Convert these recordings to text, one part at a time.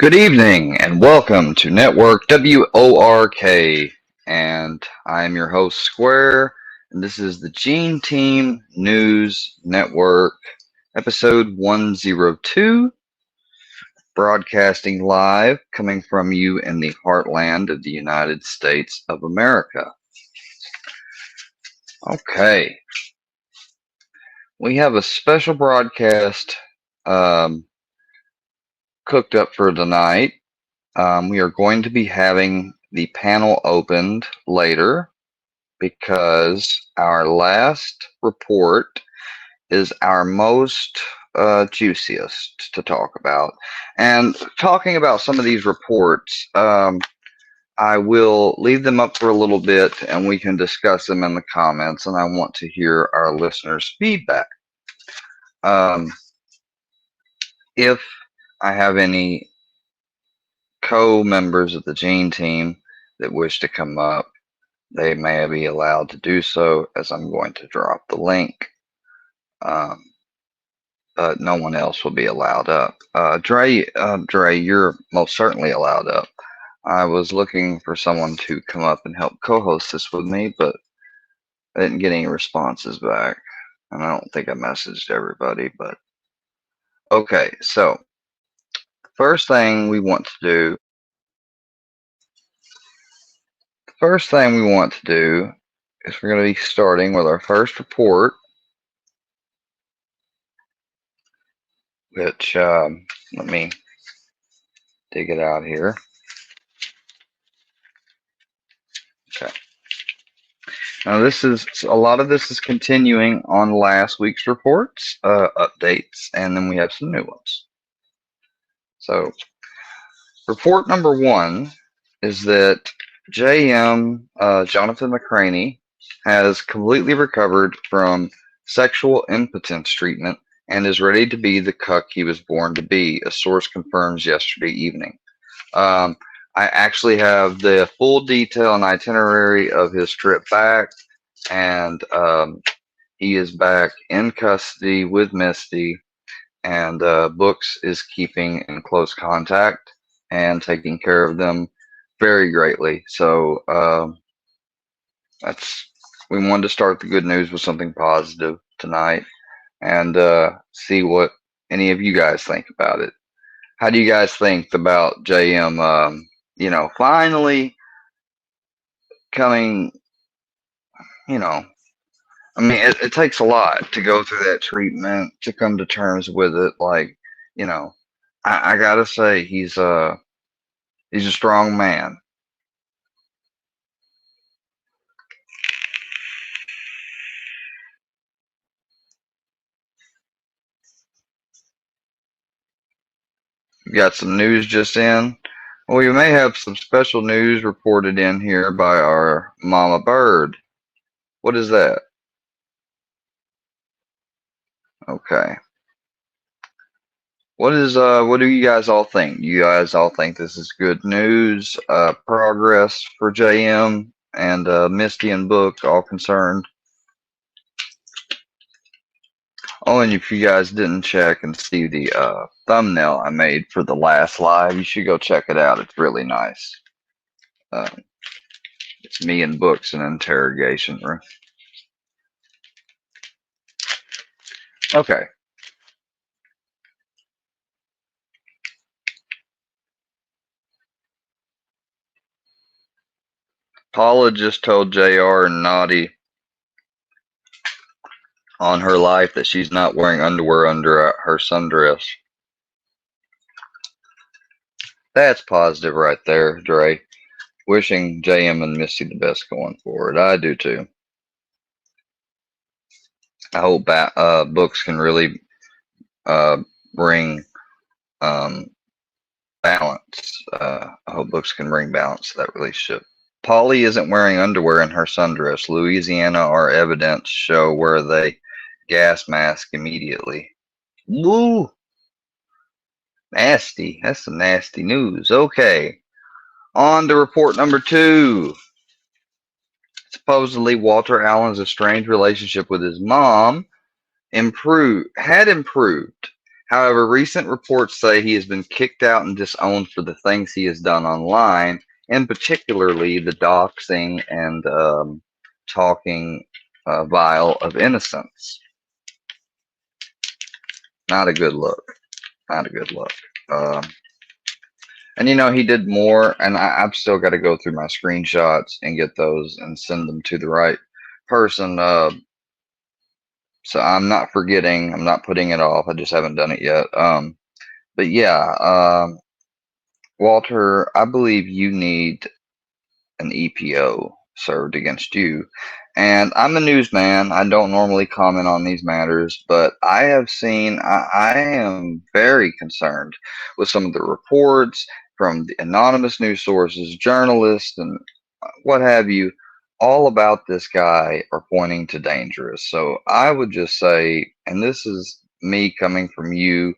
Good evening and welcome to Network WORK. And I am your host, Square, and this is the Leanteam News Network, episode 102, broadcasting live, coming from you in the heartland of the United States of America. Okay, we have a special broadcast cooked up for tonight. We are going to be having the panel opened later because our last report is our most juiciest to talk about. And talking about some of these reports, I will leave them up for a little bit and we can discuss them in the comments. And I want to hear our listeners' feedback. If I have any co-members of the Leanteam that wish to come up, they may be allowed to do so, as I'm going to drop the link. But no one else will be allowed up. Dre, you're most certainly allowed up. I was looking for someone to come up and help co-host this with me, but I didn't get any responses back. And I don't think I messaged everybody, but okay, so first thing we want to do is we're going to be starting with our first report, which let me dig it out here. Okay. Now a lot of this is continuing on last week's reports, updates, and then we have some new ones. So, report number one is that JM Jonathan McCraney has completely recovered from sexual impotence treatment and is ready to be the cuck he was born to be, a source confirms yesterday evening. I actually have the full detail and itinerary of his trip back, and he is back in custody with Misty, and Books is keeping in close contact and taking care of them very greatly. So we wanted to start the good news with something positive tonight, and see what any of you guys think about it. How do you guys think about JM? Finally coming. I mean, it takes a lot to go through that treatment to come to terms with it. Like, I gotta say he's a strong man. We got some news just in. Well, we may have some special news reported in here by our mama bird. What is that? Okay. What do you guys all think? You guys all think this is good news, progress for JM and Misty and Book, all concerned? Oh, and if you guys didn't check and see the thumbnail I made for the last live, you should go check it out. It's really nice. It's me and Books in an interrogation room. Okay. Paula just told JR and Naughty on her life that she's not wearing underwear under her sundress. That's positive right there, Dre. Wishing JM and Missy the best going forward. I do too. I hope Books can really bring balance. I hope Books can bring balance to that relationship. Polly isn't wearing underwear in her sundress. Louisiana are evidence show where they gas mask immediately. Woo! Nasty. That's some nasty news. Okay. On to report number two. Supposedly, Walter Allen's estranged relationship with his mom had improved. However, recent reports say he has been kicked out and disowned for the things he has done online, and particularly the doxing and talking vile of innocence. Not a good look. Not a good look. Um, and he did more, and I've still got to go through my screenshots and get those and send them to the right person. So I'm not forgetting. I'm not putting it off. I just haven't done it yet. But yeah, Walter, I believe you need an EPO served against you. And I'm a newsman. I don't normally comment on these matters, but I have seen, I am very concerned with some of the reports from the anonymous news sources, journalists, and what have you, all about this guy are pointing to dangerous. So I would just say, and this is me coming from you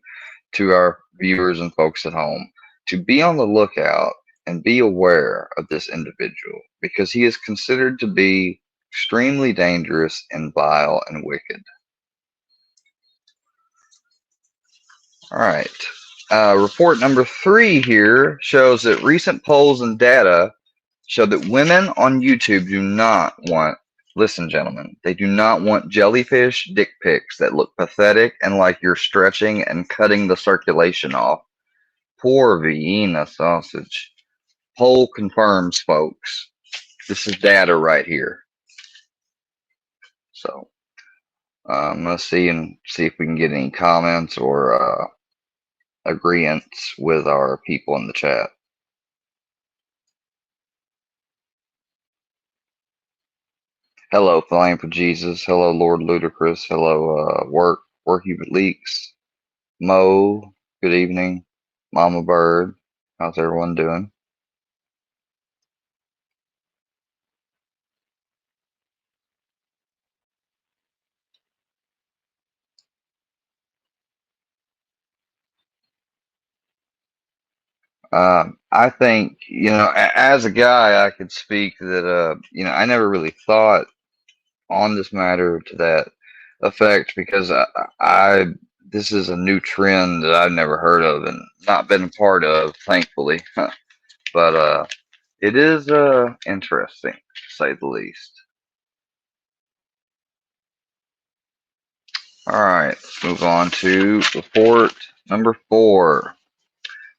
to our viewers and folks at home, to be on the lookout and be aware of this individual because he is considered to be extremely dangerous and vile and wicked. All right. Report number 3 here shows that recent polls and data show that women on YouTube do not want, listen, gentlemen, they do not want jellyfish dick pics that look pathetic and like you're stretching and cutting the circulation off. Poor Vienna sausage. Poll confirms, folks. This is data right here. So let's see if we can get any comments or agreements with our people in the chat. Hello, Flame for Jesus. Hello, Lord Ludicrous. Hello, Worky Leaks. Mo, good evening. Mama Bird, how's everyone doing? I think, as a guy, I could speak that, I never really thought on this matter to that effect because I this is a new trend that I've never heard of and not been a part of, thankfully. But it is interesting, to say the least. All right, let's move on to report number 4.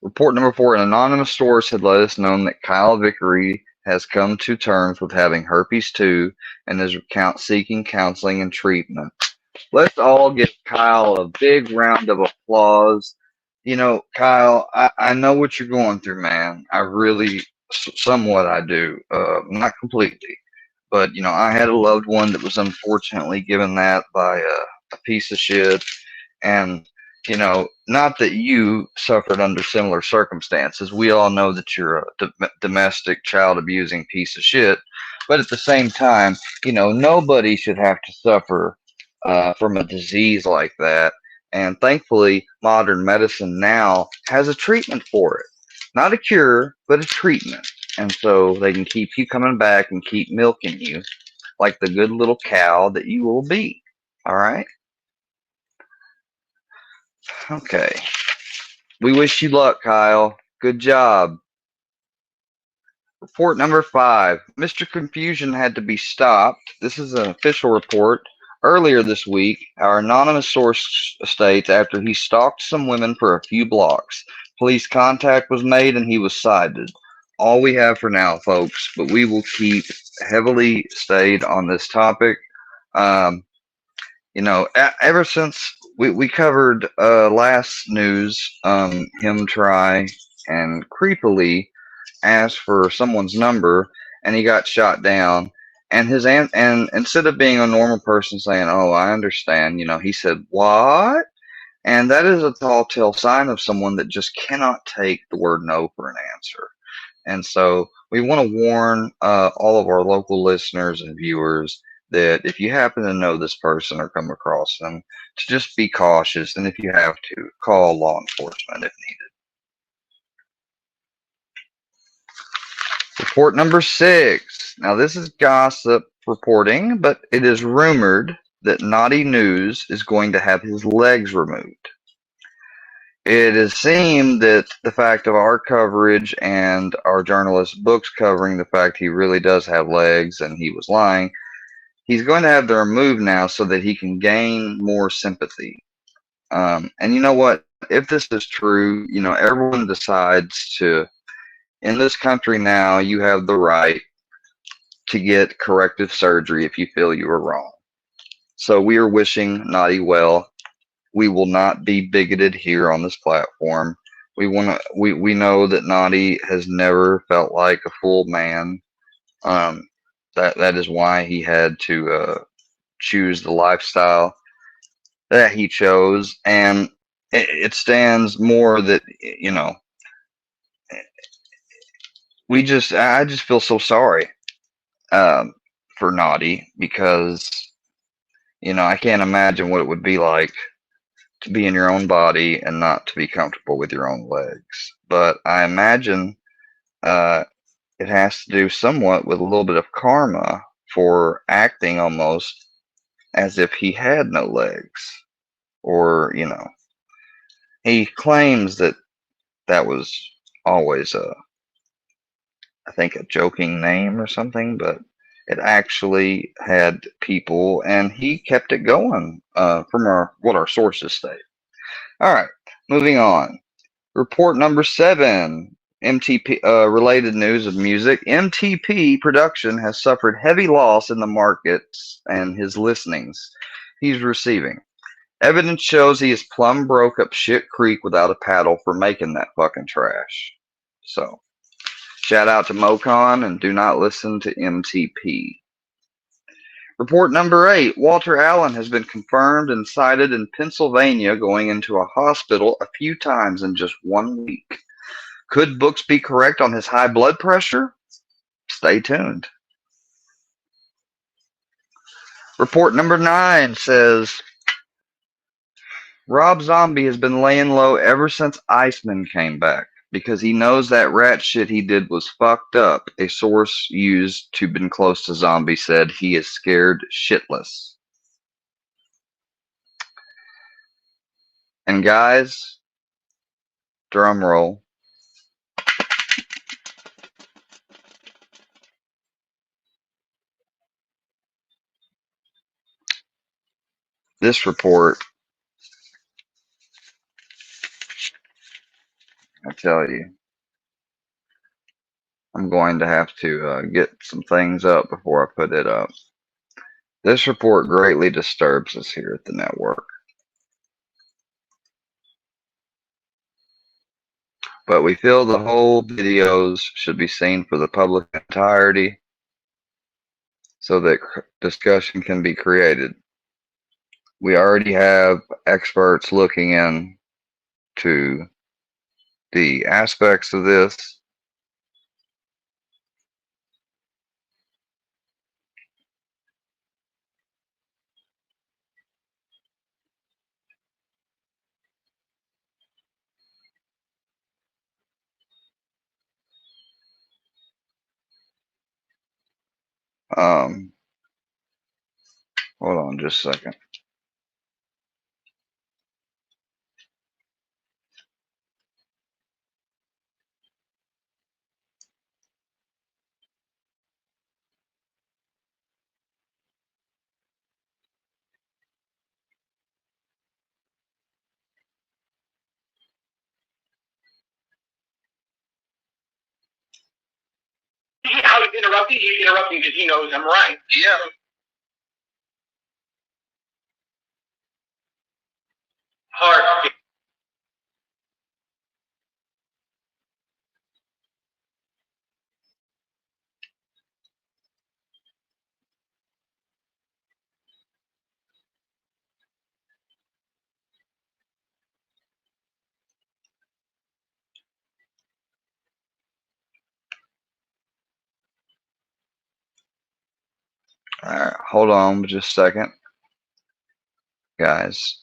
Report number 4, an anonymous source had let us know that Kyle Vickery has come to terms with having herpes 2 and is seeking counseling and treatment. Let's all give Kyle a big round of applause. Kyle, I know what you're going through, man. I really, somewhat I do. Not completely. But, I had a loved one that was unfortunately given that by a piece of shit. And, not that you suffered under similar circumstances. We all know that you're a domestic child abusing piece of shit. But at the same time, nobody should have to suffer from a disease like that. And thankfully, modern medicine now has a treatment for it. Not a cure, but a treatment. And so they can keep you coming back and keep milking you like the good little cow that you will be. All right? Okay. We wish you luck, Kyle. Good job. Report number 5. Mr. Confusion had to be stopped. This is an official report. Earlier this week, our anonymous source states after he stalked some women for a few blocks, police contact was made and he was cited. All we have for now, folks, but we will keep heavily stayed on this topic. Ever since we covered last news, him try and creepily ask for someone's number, and he got shot down. And and instead of being a normal person saying, "Oh, I understand," he said, "What?" And that is a telltale sign of someone that just cannot take the word no for an answer. And so we want to warn all of our local listeners and viewers that if you happen to know this person or come across them, to just be cautious. And if you have to, call law enforcement if needed. Report number 6. Now, this is gossip reporting, but it is rumored that Naughty News is going to have his legs removed. it has seemed that the fact of our coverage and our journalist books covering the fact he really does have legs and he was lying, he's going to have them removed now so that he can gain more sympathy. And you know what? If this is true, everyone decides to, in this country now, you have the right to get corrective surgery if you feel you were wrong. So we are wishing Naughty well. We will not be bigoted here on this platform. We know that Naughty has never felt like a full man. Um, that is why he had to choose the lifestyle that he chose, and it stands more that I just feel so sorry um, for Naughty because I can't imagine what it would be like to be in your own body and not to be comfortable with your own legs. But I imagine uh, it has to do somewhat with a little bit of karma for acting almost as if he had no legs. Or, he claims that that was always I think, a joking name or something, but it actually had people, and he kept it going from what our sources state. All right, moving on. Report number 7. MTP related news of music. MTP production has suffered heavy loss in the markets and his listenings he's receiving. Evidence shows he is plumb broke up shit creek without a paddle for making that fucking trash. So, shout out to Mocon and do not listen to MTP. Report number 8. Walter Allen has been confirmed and cited in Pennsylvania going into a hospital a few times in just 1 week. Could books be correct on his high blood pressure? Stay tuned. Report number 9 says Rob Zombie has been laying low ever since Iceman came back because he knows that rat shit he did was fucked up. A source used to been close to Zombie said he is scared shitless. And guys, drum roll. This report, I tell you, I'm going to have to get some things up before I put it up. This report greatly disturbs us here at the network. But we feel the whole videos should be seen for the public entirety so that discussion can be created. We already have experts looking into the aspects of this. Um, Hold on just a second. I was interrupting. He's interrupting because he knows I'm right. Yeah. Hard. All right, hold on just a second, guys.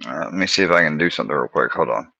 Let me see if I can do something real quick. Hold on.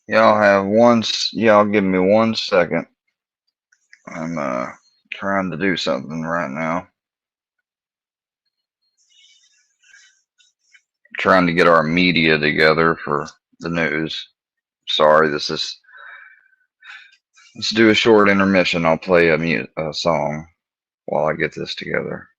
Y'all give me 1 second. I'm trying to do something right now. Trying to get our media together for the news. Sorry, let's do a short intermission. I'll play a song while I get this together.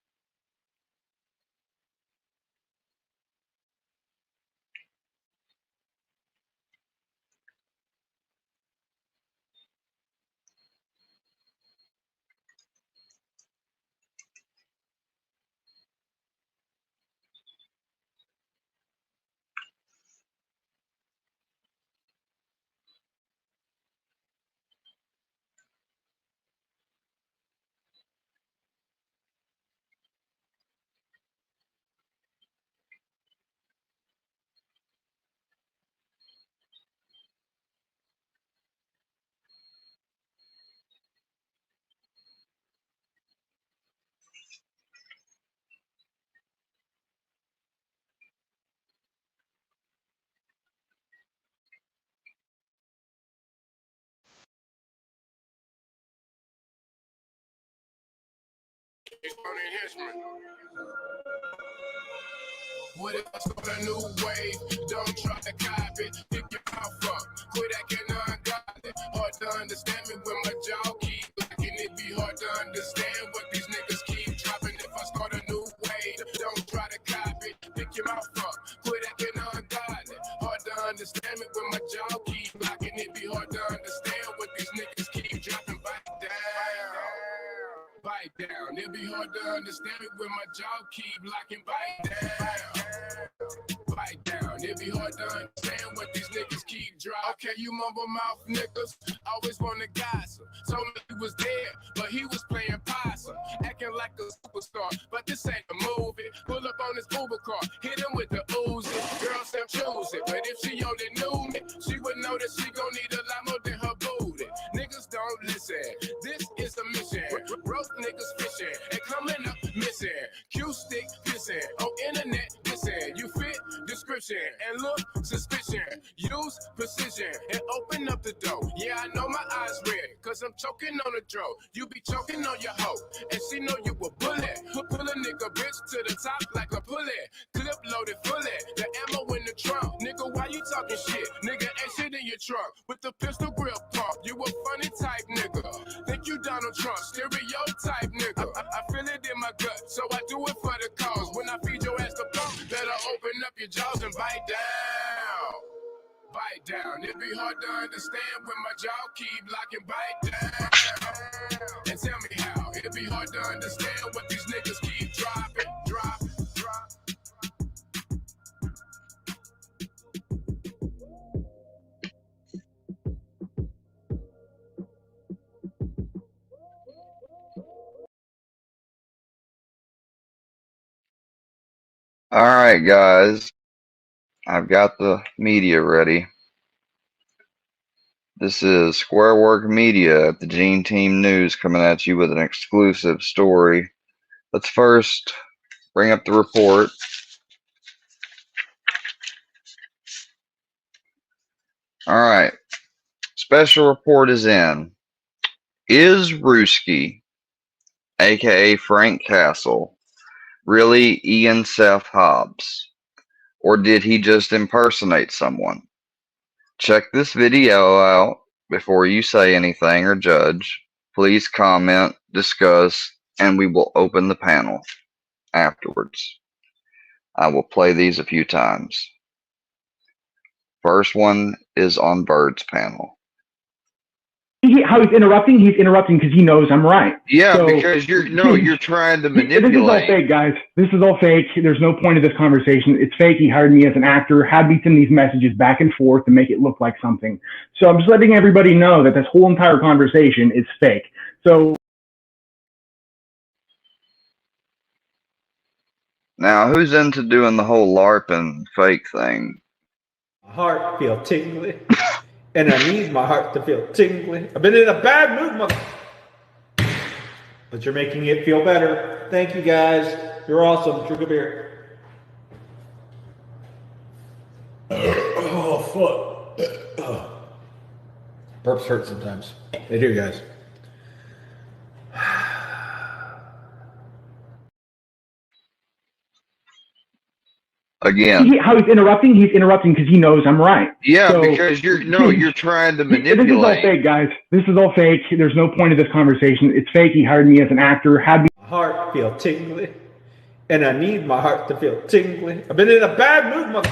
What if I start a new wave? Don't try to copy. Pick your mouth up. Quit acting ungodly. Hard to understand me when my jaw keep locking. It be hard to understand what these niggas keep dropping. If I start a new wave, don't try to copy. Pick your mouth up. Quit acting ungodly. Hard to understand me when my jaw keep locking. It be hard to understand what these niggas keep dropping. Bite down. Bite down. It be hard to understand me when my jaw keep locking. Bite down. Bite down. It be hard to understand what these niggas keep dropping. Okay, you mumble mouth niggas always want to gossip. Told me he was there, but he was playing possum, acting like a superstar. But this ain't a movie. Pull up on his Uber car, hit him with the Uzi. Girl said choose it, but if she only knew me, she would know that she gon' need a lot more than her booty. Niggas don't listen. This is a mission. Broke niggas fishing and coming up motion and open up the door. Yeah, I know my eyes red, cause I'm choking on the dro. You be choking on your hoe, and she know you a bullet. Pull a nigga bitch to the top like a pulley. Clip loaded fully, the ammo in the trunk. Nigga, why you talking shit? Nigga, ain't shit in your trunk. With the pistol grip pump, you a funny type nigga. Think you Donald Trump, stereotype nigga. I feel it in my gut, so I do it for the cause. When I feed your ass the pump, better open up your jaws and bite down. Bite down. It be hard to understand when my jaw keep locking. Bite down. And tell me how. It be hard to understand what these niggas keep dropping. All right, guys. I've got the media ready. This is Square Work Media at the Leanteam News coming at you with an exclusive story. Let's first bring up the report. All right. Special report is in. Is Ruski, aka Frank Castle, really Ian Seth Hobbs? Or did he just impersonate someone? Check this video out before you say anything or judge. Please comment, discuss, and we will open the panel afterwards. I will play these a few times. First one is on Bird's panel. How he's interrupting because he knows I'm right. Yeah, so, because you're trying to manipulate. This is all fake, guys. This is all fake. There's no point of this conversation. It's fake. He hired me as an actor, had me send these messages back and forth to make it look like something. So I'm just letting everybody know that this whole entire conversation is fake. So now, who's into doing the whole LARPing fake thing? My heart feel tingly, and I need my heart to feel tingly. I've been in a bad mood, mother. But you're making it feel better. Thank you, guys. You're awesome. Drink a beer. Oh, fuck. Burps hurt sometimes. They do, guys. Again. How he's interrupting because he knows I'm right. Yeah, so, because you're trying to manipulate. This is all fake, guys. This is all fake. There's no point of this conversation. It's fake. He hired me as an actor, had me. My heart feel tingly, and I need my heart to feel tingly. I've been in a bad mood, mother.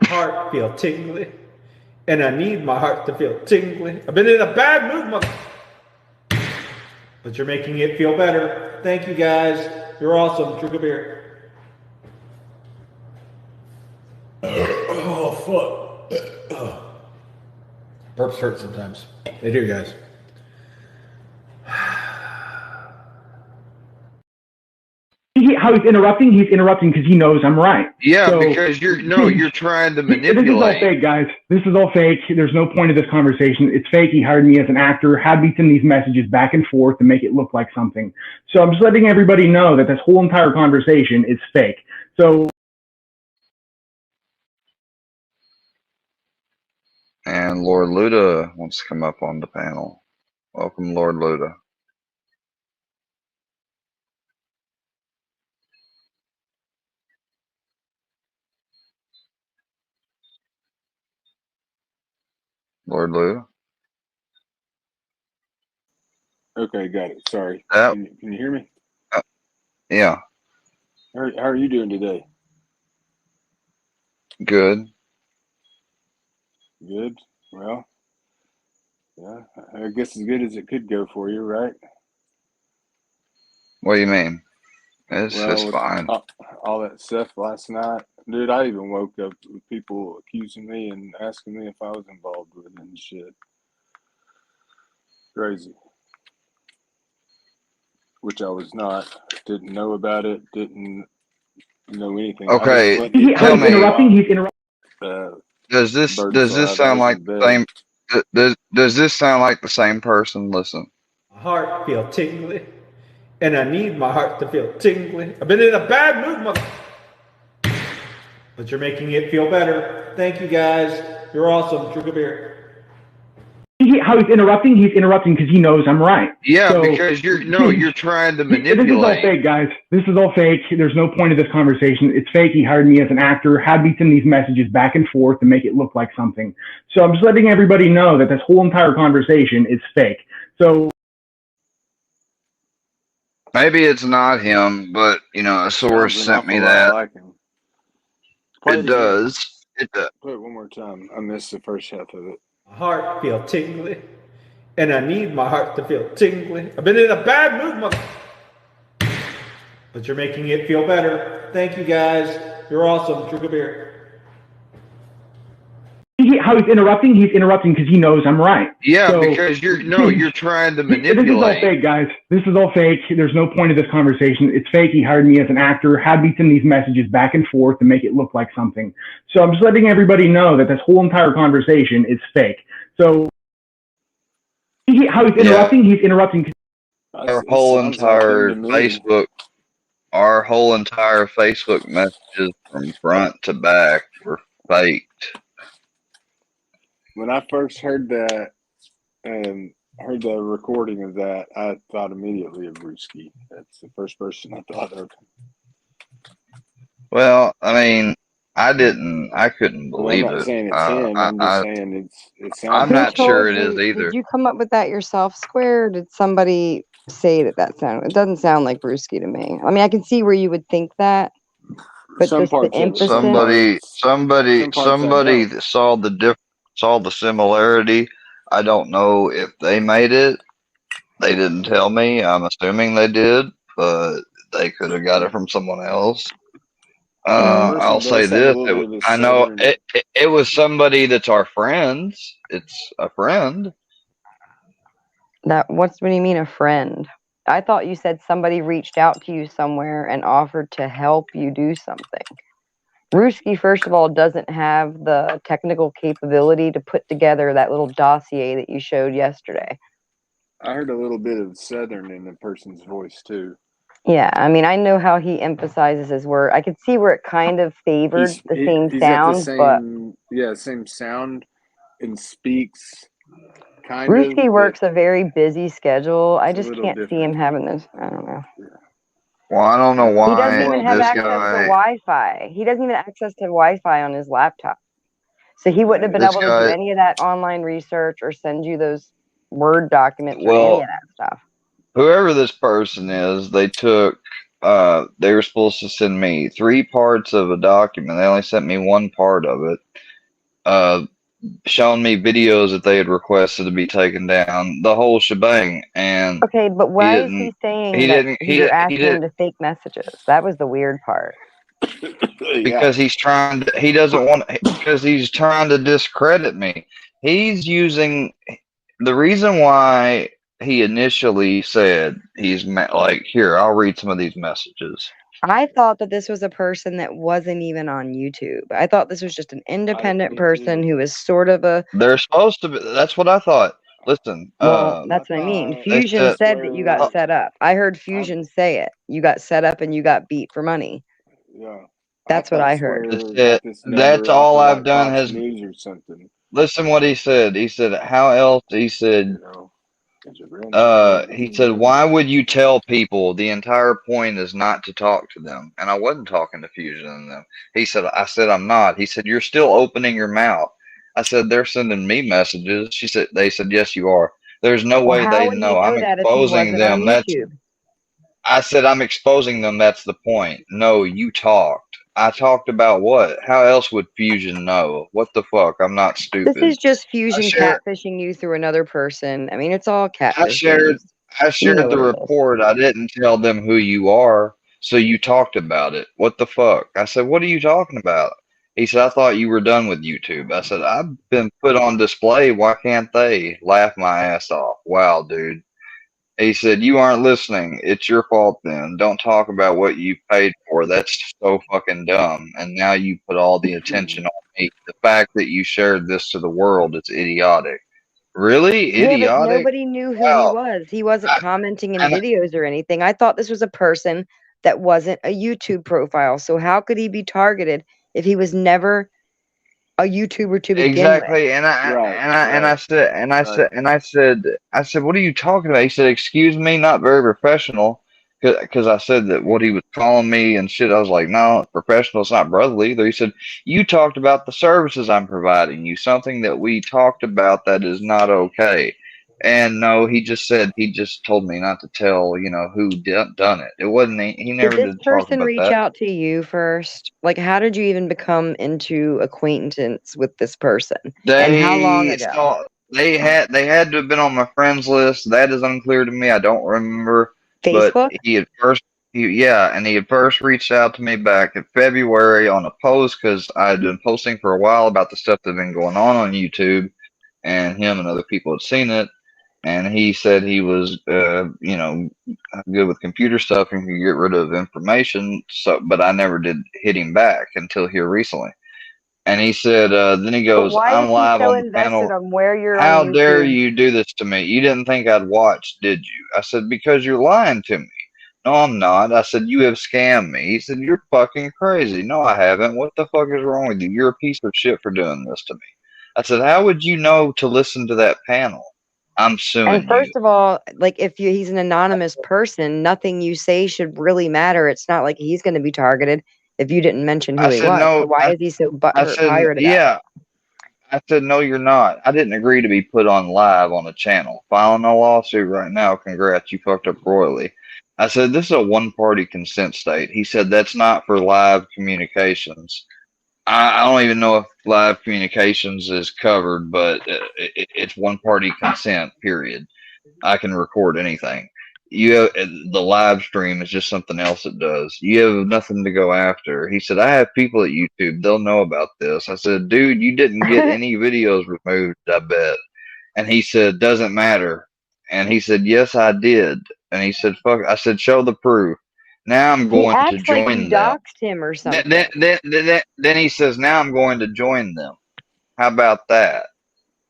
My heart feel tingly, and I need my heart to feel tingly. I've been in a bad mood, mother. But you're making it feel better. Thank you, guys. You're awesome. Drink a beer. Oh, fuck. Burps hurt sometimes. They do, guys. How he's interrupting because he knows I'm right. Yeah, so, because you're trying to manipulate. This is all fake, guys. This is all fake. There's no point of this conversation. It's fake. He hired me as an actor, had me send these messages back and forth to make it look like something. So I'm just letting everybody know that this whole entire conversation is fake. So. And Lord Luda wants to come up on the panel. Welcome, Lord Luda. Lord Luda. Okay, got it. Sorry. Yep. Can you hear me? Yeah. How are you doing today? Good. Good. Well, yeah, I guess as good as it could go for you, right? What do you mean? It's Well, just fine. All that stuff last night, dude. I even woke up with people accusing me and asking me if I was involved with it and shit. Crazy. Which I was not. Didn't know about it. Didn't know anything. Okay, Tell me. He's interrupting. Does this sound like the same? Does this sound like the same person? Listen. My heart feel tingly, and I need my heart to feel tingly. I've been in a bad mood, mother. but you're making it feel better. Thank you, guys. You're awesome. Drink a beer. How he's interrupting? He's interrupting because he knows I'm right. Yeah, So, because you're trying to This is all manipulate. fake, guys. This is all fake. There's no point of this conversation. It's fake. He hired me as an actor, had me send these messages back and forth to make it look like something. So I'm just letting everybody know that this whole entire conversation is fake. So Maybe it's not him, but a source Sounds an sent me awful lot that. like him. Play It again. does. It does. Play it one more time. I missed the first half of it. My heart feel tingly, and I need my heart to feel tingly. I've been in a bad mood, mother. But you're making it feel better. Thank you, guys. You're awesome. Drink a beer. how he's interrupting? He's interrupting because he knows I'm right. Yeah, So, because you're trying to This is all manipulate. fake, guys. This is all fake. There's no point of this conversation. It's fake. He hired me as an actor, had me send these messages back and forth to make it look like something. So I'm just letting everybody know that this whole entire conversation is fake. So how he's interrupting? He's interrupting. Our It whole sounds like him entire to me. Facebook messages from front to back were faked. When I first heard that and heard the recording of that, I thought immediately of Brewski. That's the first person I thought of. Well, I mean, I couldn't And I'm believe not it. saying it's him. I'm just saying it sounds. I'm Who not told sure it is you? either. Did you come up with that yourself, Square? Or did somebody say that sound? It doesn't sound like Brewski to me. I mean, I can see where you would think that, but Some just the parts of it, some emphasis. Somebody some parts I don't. that saw the similarity. I don't know if they made it. They didn't tell me. I'm assuming they did, but they could have got it from someone else. Person I'll does say have a this. little bit of a I know southern. it was somebody that's our friends. It's a friend. What do you mean, a friend? I thought you said somebody reached out to you somewhere and offered to help you do something. Brewski, first of all, doesn't have the technical capability to put together that little dossier that you showed yesterday. I heard a little bit of southern in the person's voice too. Yeah, I mean, I know how he emphasizes his word. I could see where it kind of favored the same He's got the sound, but same sound and speaks kind Brewski of. works a very busy schedule. I It's a just little can't see him different. having this. I don't know. Well, I don't know He doesn't why even have this access to guy. Wi-Fi. He doesn't even have access to Wi-Fi on his laptop. So he wouldn't have been This able to do guy. any of that online research or send you those Word documents or any Well, of that stuff. whoever this person is, they took. They were supposed to send me 3 parts of a document. They only sent me 1 part of it. Showing me videos that they had requested to be taken down, the whole shebang, and Okay, but why is he saying that you're asking him to fake messages? That was the weird part. Because he's trying to, he doesn't want, because he's trying to discredit me. He's using the reason why he initially said he's like, here, I'll read some of these messages. I thought that this was a person that wasn't even on YouTube. I thought this was just an independent person who is sort of a. They're supposed to be. That's what I thought. Listen. Well, that's what I mean. Fusion said that you got set up. I heard Fusion say it. You got set up and you got beat for money. Yeah. That's what I heard. That's all I've done has. News or something. Listen what he said. He said, how else? He said, why would you tell people the entire point is not to talk to them? And I wasn't talking to Fusion and them. I said, I'm not. He said, you're still opening your mouth. I said, they're sending me messages. They said, yes, you are. There's no way they know. I'm exposing them. I said, I'm exposing them. That's the point. No, you talked. I talked about what? How else would Fusion know? What the fuck? I'm not stupid. This is just Fusion catfishing you through another person. I mean, it's all catfishing. I shared the report. I didn't tell them who you are, so you talked about it. What the fuck? I said, what are you talking about? He said, I thought you were done with YouTube. I said, I've been put on display. Why can't they? Laugh my ass off. Wow, dude. He said, you aren't listening. It's your fault then. Don't talk about what you paid for. That's so fucking dumb. And now you put all the attention on me. The fact that you shared this to the world is idiotic. Really? Idiotic? Yeah, but nobody knew who he was. He wasn't commenting in videos or anything. I thought this was a person that wasn't a YouTube profile. So how could he be targeted if he was never a YouTuber to begin with? Exactly, and Right, I right, I said, what are you talking about? He said, excuse me, not very professional, because I said that what he was calling me and shit. I was like, no, it's professional, it's not brotherly either. He said, you talked about the services I'm providing you, something that we talked about that is not okay. And no, he just said he just told me not to tell, who done it. It wasn't he Did never this did talk person about reach that. out to you first? Like, how did you even become into acquaintance with this person? And how long They ago? saw they had to have been on my friends list. That is unclear to me. I don't remember. But Facebook? he had first reached out to me back in February on a post because I had been posting for a while about the stuff that had been going on YouTube, and him and other people had seen it. And he said he was, good with computer stuff and could get rid of information. So, but I never did hit him back until here recently. And he said, then he But goes, why is I'm he live so on the invested panel. on where you're on How dare YouTube? you do this to me? You didn't think I'd watch, did you? I said, because you're lying to me. No, I'm not. I said, you have scammed me. He said, you're fucking crazy. No, I haven't. What the fuck is wrong with you? You're a piece of shit for doing this to me. I said, how would you know to listen to that panel? I'm And suing you. first of all, like if he's an anonymous person, nothing you say should really matter. It's not like he's going to be targeted if you didn't mention who I he said, was. So no. why is he so I butthurt said, fired about yeah. I said, no, you're not. I didn't agree to be put on live on a channel. Filing a lawsuit right now. Congrats, you fucked up royally. I said, this is a one-party consent state. He said, that's not for live communications. I don't even know if live communications is covered, but it's one-party consent, period. I can record anything. The live stream is just something else it does. You have nothing to go after. He said, I have people at YouTube. They'll know about this. I said, dude, you didn't get it? any videos removed, I bet. And he said, doesn't matter. And he said, yes, I did. And he said, fuck. I said, show the proof. Now I'm He going to acts like you join them. doxed him or Then, something. then he says, now I'm going to join them. How about that?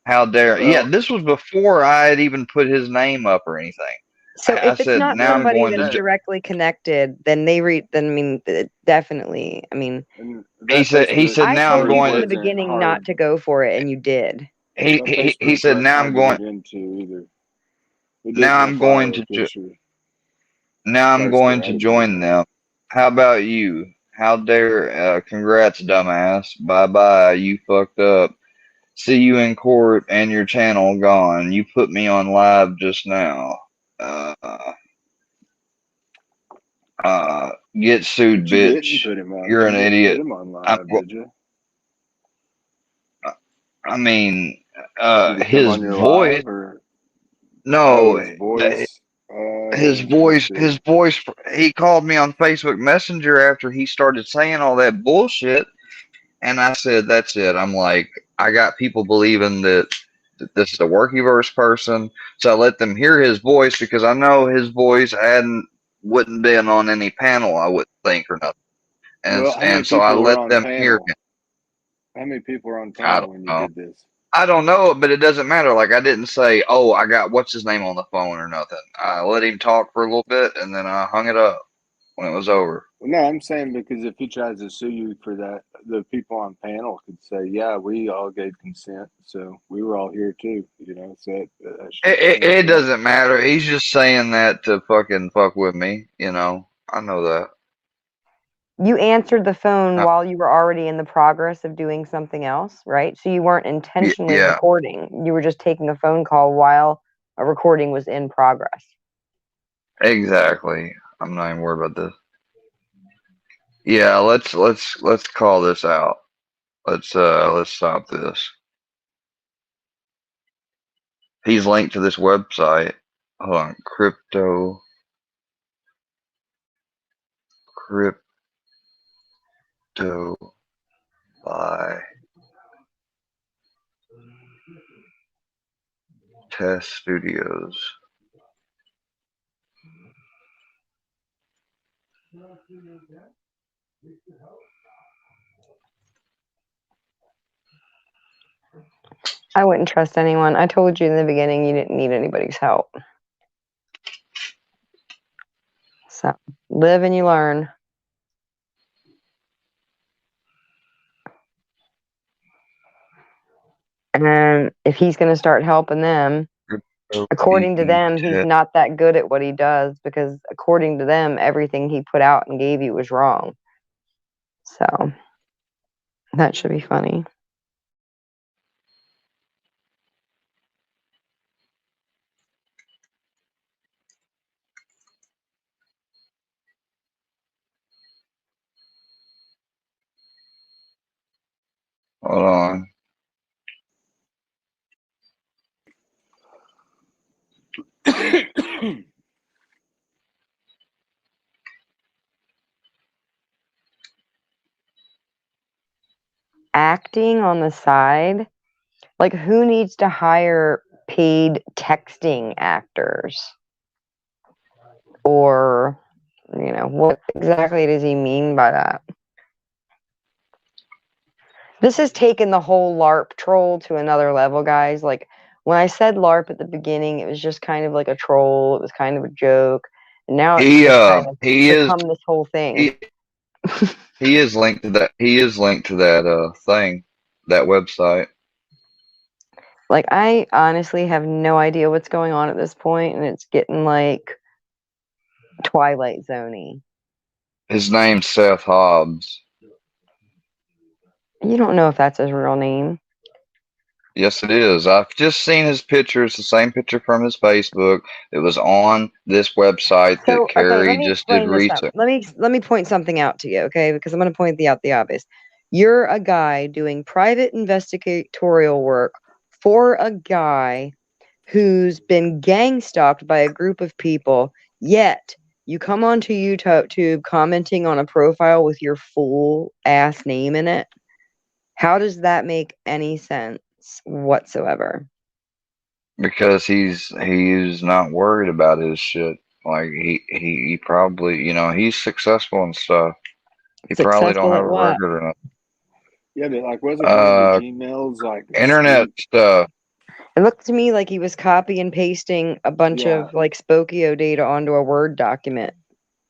How dare? Yeah, well, this was before I had even put his name up or anything. So I if it's said, not now I'm and somebody going that's to. directly connected, then they read. Then I mean, definitely. I mean, and He that said. He said, Facebook I now I'm told you post going from to. the wasn't beginning not hard. to go for it, and you did. That He Facebook said, wasn't now I'm hard to going. get into either. It Now didn't I'm going require a to. picture. Now I'm Starts going to to add to join it. them. How about you? How dare? Congrats, dumbass. Bye bye. You fucked up. See you in court and your channel gone. You put me on live just now. Uh, get sued, But you didn't bitch. put him on. You're You an didn't put idiot. him on I'm, live, did you? I mean, Did he come his on your voice. live or? Oh, No, his voice. I his see. voice. He called me on Facebook Messenger after he started saying all that bullshit, and I said, "That's it." I'm like, I got people believing that this is a Workyverse person, so I let them hear his voice because I know his voice wouldn't been on any panel, I wouldn't think or nothing, and Well, how many and so I people were let on them hear panel? him. How many people were on I panel don't when you know. did this? I don't know, but it doesn't matter. Like I didn't say, "Oh, I got what's his name on the phone" or nothing. I let him talk for a little bit, and then I hung it up when it was over. Well, no, I'm saying because if he tries to sue you for that, the people on panel could say, "Yeah, we all gave consent, so we were all here too." So that It stands up. doesn't matter. He's just saying that to fucking fuck with me. I know that. You answered the phone Uh, while you were already in the progress of doing something else, right? So you weren't intentionally yeah, recording. You were just taking a phone call while a recording was in progress. exactly. I'm not even worried about this. Yeah, let's call this out. Let's stop this. He's linked to this website. Hold on, crypto by Test Studios. I wouldn't trust anyone. I told you in the beginning you didn't need anybody's help. So live and you learn. And if he's going to start helping them, according to them, he's not that good at what he does because according to them, everything he put out and gave you was wrong. So that should be funny. Hold on. Acting on the side, like who needs to hire paid texting actors? Or, what exactly does he mean by that? This has taken the whole LARP troll to another level, guys. Like, when I said LARP at the beginning, it was just kind of like a troll. It was kind of a joke. And now it's just kind of become this whole thing. He is linked to that. He is linked to that thing, that website. Like, I honestly have no idea what's going on at this point, and it's getting like Twilight Zone-y. His name's Seth Hobbs. You don't know if that's his real name. Yes, it is. I've just seen his picture. It's the same picture from his Facebook. It was on this website that Carrie just did research. Let me point something out to you, okay? Because I'm going to point out the obvious. You're a guy doing private investigatorial work for a guy who's been gang stalked by a group of people, yet you come onto YouTube commenting on a profile with your full ass name in it. How does that make any sense whatsoever? Because he's not worried about his shit. Like he probably, he's successful and stuff. He probably don't have a record or nothing. Yeah, but like wasn't one of the Gmails like internet stuff? It looked to me like he was copy and pasting a bunch of like Spokio data onto a Word document.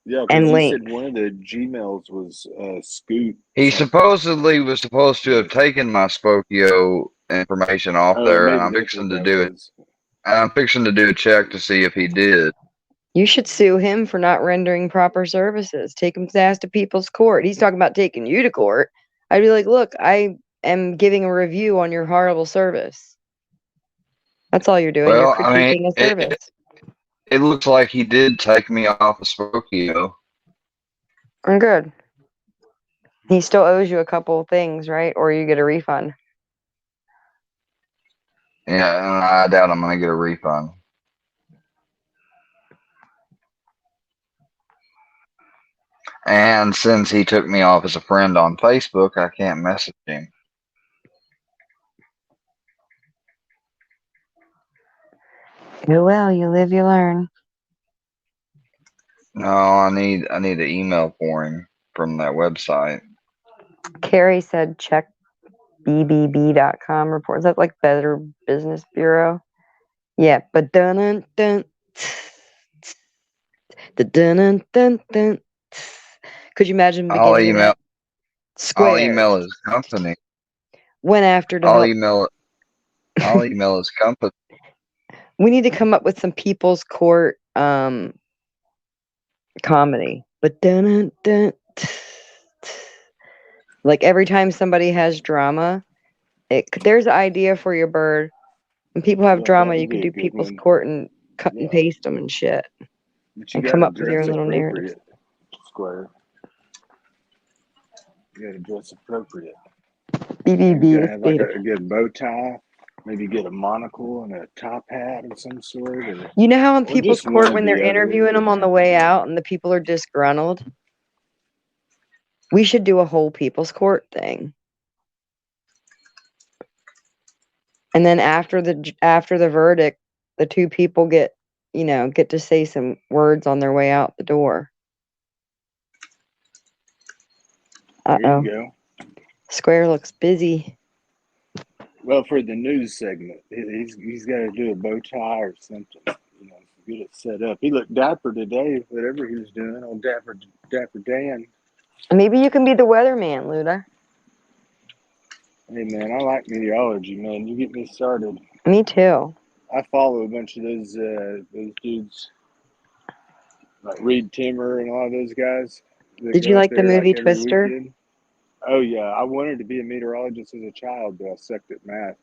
Yeah, because he said one of the Gmails was Scoot. He supposedly was supposed to have taken my Spokio information off there, and I'm fixing to do it. I'm fixing to do a check to see if he did. You should sue him for not rendering proper services. Take his ass to people's court. He's talking about taking you to court. I'd be like, look, I am giving a review on your horrible service. That's all you're doing. Well, you're critiquing a service. It looks like he did take me off of Spokio. I'm good. He still owes you a couple of things, right? Or you get a refund. Yeah, and I doubt I'm going to get a refund. And since he took me off as a friend on Facebook, I can't message him. Oh well, you live, you learn. No, I need an email for him from that website. Carrie said check bbb.com report. Is that like Better Business Bureau? Yeah, but dun dun dun dun dun. Could you imagine beginning that? I'll email his company. Went after to I'll help. I'll email his company. We need to come up with some people's court comedy. But dun dun. Like every time somebody has drama, there's an idea for your bird. When people have drama, you can do people's court and cut and paste them and shit. And come up with your own little narrative. Square. You gotta dress appropriate. BBB. Have like a good bow tie. Maybe get a monocle and a top hat of some sort. You know how in people's court when they're interviewing them on the way out and the people are disgruntled? We should do a whole people's court thing. And then after the verdict, the two people get to say some words on their way out the door. There you go. Square looks busy. Well, for the news segment, he's got to do a bow tie or something. Get it set up. He looked dapper today, whatever he was doing. Old Dapper Dan. Maybe you can be the weatherman, Luda. Hey man, I like meteorology, man. You get me started. Me too. I follow a bunch of those dudes like Reed Timmer and all those guys that Did you go up like the there like movie every Twister? weekend. Oh yeah, I wanted to be a meteorologist as a child, but I sucked at math.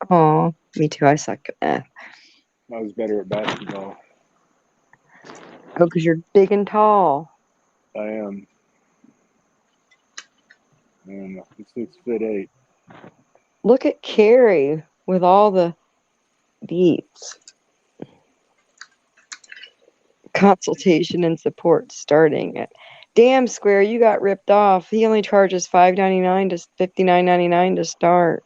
Oh, me too. I suck at math. I was better at basketball. Oh, because you're big and tall. I am. I'm 6'8". Look at Carrie with all the beats. Consultation and support starting at. Damn, Square, you got ripped off. He only charges $5.99 to $59.99 to start.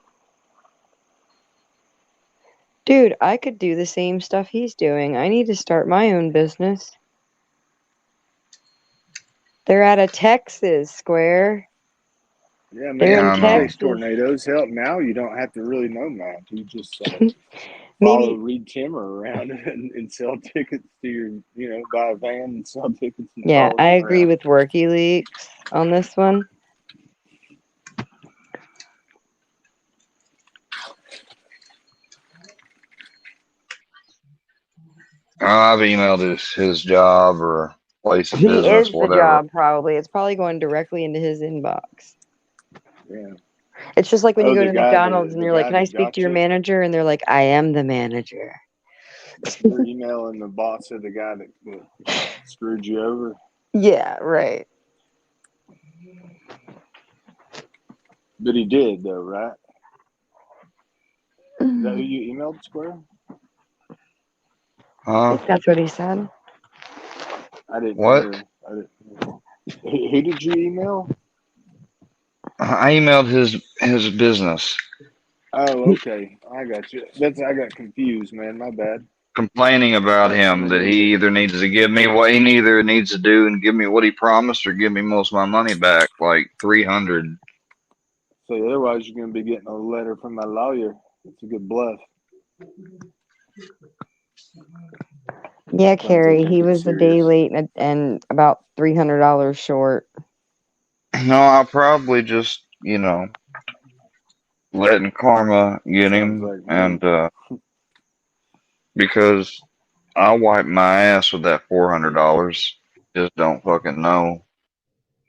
Dude, I could do the same stuff he's doing. I need to start my own business. They're out of Texas, Square. Yeah, They're man, in you I can know. fix Texas. tornadoes. Hell, now you don't have to really know math. You just follow Maybe, Reed Timmer around and sell tickets to buy a van and sell tickets and yeah, follow I him agree around. with WorkyLeaks on this one. I've emailed his job or place of He business, is the whatever. job, probably. It's probably going directly into his inbox. Yeah. It's just like when you Oh, go the to guy McDonald's that and the you're like, guy "Can I that speak to got your you. manager?" And they're like, "I am the manager." You're emailing the boss of the guy that screwed you over. Yeah, right. But he did though, right? Is that who you emailed, Square? I Huh? think that's what he said. I didn't What? hear. I didn't hear. Who did you email? I emailed his business Oh, okay. I got you. I got confused, man. My bad. complaining about That's him an that idiot. he either needs to give me what he either needs to do and give me what he promised or give me most of my money back, like 300. So otherwise, you're going to be getting a letter from my lawyer. It's a good bluff. Yeah, Sounds like Carrie, he something was a day serious. late and about $300 short. No, I'll probably just, letting karma get Sounds him, like me. and because I'll wipe my ass with that $400. Just don't fucking know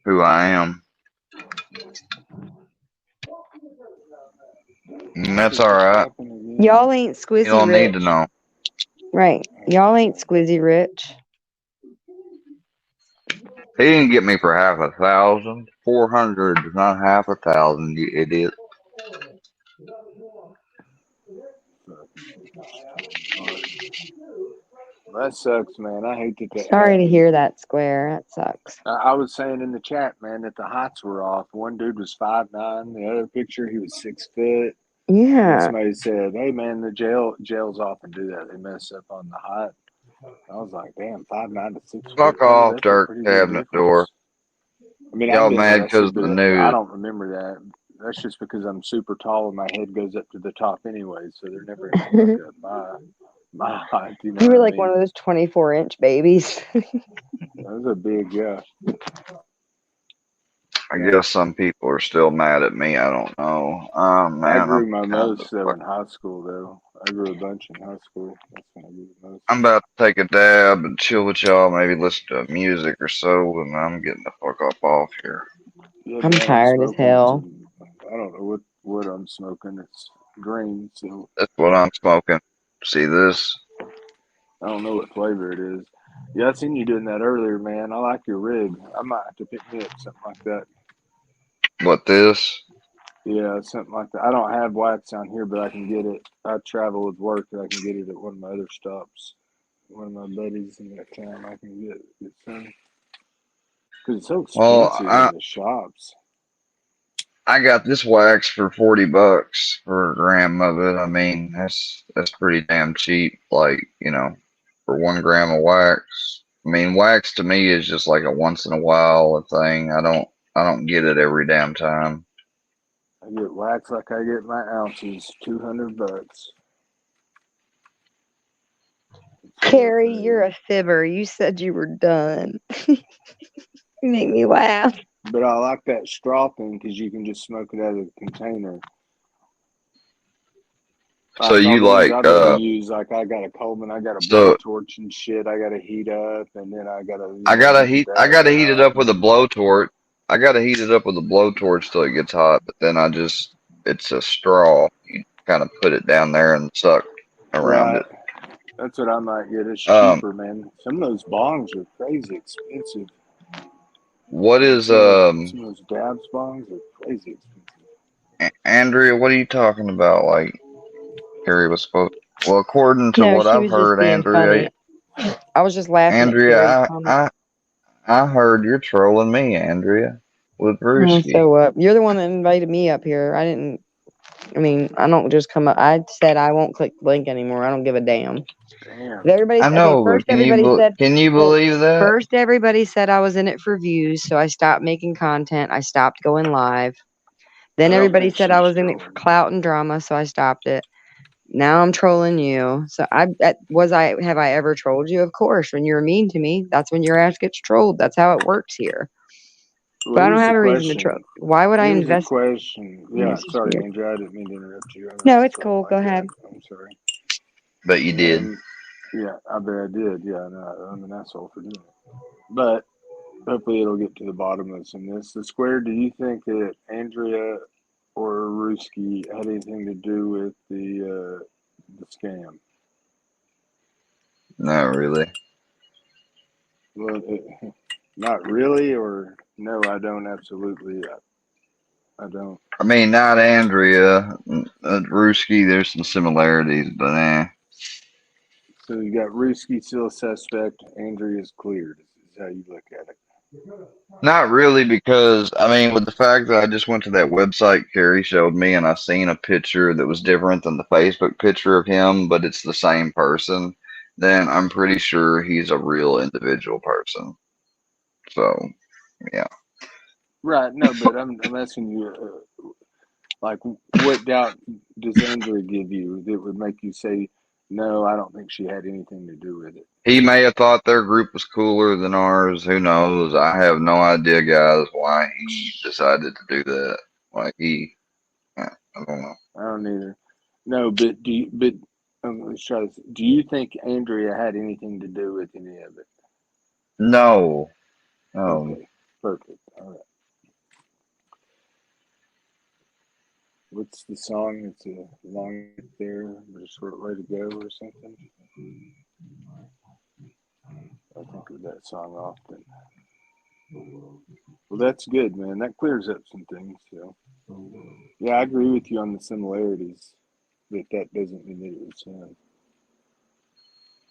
who I am, and that's Did all this right. happen again? Y'all ain't You squizzy don't need to rich. know. Right. Y'all ain't squizzy rich. He didn't get me for half 1,000. 400 is not half 1,000, you idiot. That sucks, man. I hate that Sorry to happened. hear that, Square. That sucks. I was saying in the chat, man, that the heights were off. One dude was 5'9". The other picture, he was 6 foot. And then Yeah. somebody said, "Hey, man, the jails often do that. They mess up on the height." I was like, "Damn, 5'9" to 6 foot, Fuck brother. off, That's a dark pretty big cabinet door. difference." I mean, I've Y'all been mad because arrested, of the but I news. don't remember that. That's just because I'm super tall and my head goes up to the top anyway, so they're never gonna fuck You up my height. You know were what I like one mean? of those 24-inch babies. That was a big, yeah. I Yeah. guess some people are still mad at me. I don't know. Oh I man, grew my kind of most though in high school though. I grew a bunch in high school. That's when I grew the most. I'm about to take a dab and chill with y'all. Maybe listen to music or so, and I'm getting the fuck up off here. Yeah, I'm man, I'm tired as smoking hell. some. I don't know what I'm smoking. It's green, so That's what I'm smoking. See this? I don't know what flavor it is. Yeah, I seen you doing that earlier, man. I like your rig. I might have to pick me up something like that. What this? Yeah, something like that. I don't have wax down here, but I can get it. I travel with work, and I can get it at one of my other stops. One of my buddies in that town, I can get some because it's so Well, expensive I in the shops. I got this wax for $40 for a gram of it. I mean, that's pretty damn cheap. Like, for 1 gram of wax. I mean, wax to me is just like a once in a while thing. I don't get it every damn time. I get wax like I get my ounces, $200. Carrie, you're a fibber. You said you were done. You make me laugh. But I like that straw thing because you can just smoke it out of the container. So Like all you the ones like I've ever used, like I got a Coleman, I got a so blowtorch and shit. I got to heat up, and then I got to I gotta heat it up with a and blowtorch. I gotta heat it up with a blowtorch till it gets hot, but then it's a straw. You kind of put it down there and suck around right. it. That's what I might get. It's Um, cheaper, man. Some of those bongs are crazy expensive. what Like is some of those dabs bongs are crazy expensive. Andrea? What are you talking about? Like Harry was supposed. Well, according to No, what she I've was just heard, being Andrea, funny. I was just laughing at Carrie's comment. I heard you're trolling me, Andrea, with So Brewski. what? You're the one that invited me up here. I didn't. I mean, I don't just come up. I said I won't click the link anymore. I don't give a damn. Damn. But everybody's I okay. know, First, but can you well, believe that? first everybody said I was in it for views, so I stopped making content. I stopped going live. Then I don't everybody think said I she's was in it for trolling. clout and drama, so I stopped it. Now I'm trolling you. So have I ever trolled you? Of course. When you're mean to me, that's when your ass gets trolled. That's how it works here. Well, But I don't here's the have a reason to troll. question. Why would I Here's the invest? question. Yeah, This is sorry, weird. Andrew. I didn't mean to interrupt you. I'm No, not it's trolling cool. Go like ahead. that. I'm sorry. But you did. Yeah, I bet I did. Yeah, no, I'm an asshole for doing it. But hopefully it'll get to the bottom of some of this. The square, do you think that Andrea or Ruski had anything to do with the scam? Not really. Well, not really, or no, I don't. Absolutely, I don't. I mean, not Andrea. Ruski, there's some similarities, but So you got Ruski still a suspect. Andrea's cleared. Is how you look at it. not really because, I mean, with the fact that I just went to that website Carrie showed me and I seen a picture that was different than the Facebook picture of him, but it's the same person, then I'm pretty sure he's a real individual person. So, yeah. Right. No, but I'm asking you, like, what doubt does Andrea give you that would make you say, no, I don't think she had anything to do with it? He may have thought their group was cooler than ours. Who knows? I have no idea, guys, why he decided to do that. Like, I don't know. I don't either. No, but let's try this. Do you think Andrea had anything to do with any of it? No. Okay, perfect. All right. What's the song? It's a long there, but a short way to go, or something. I think of that song often. Well, that's good, man. That clears up some things. So, yeah, I agree with you on the similarities. That doesn't mean that it was him.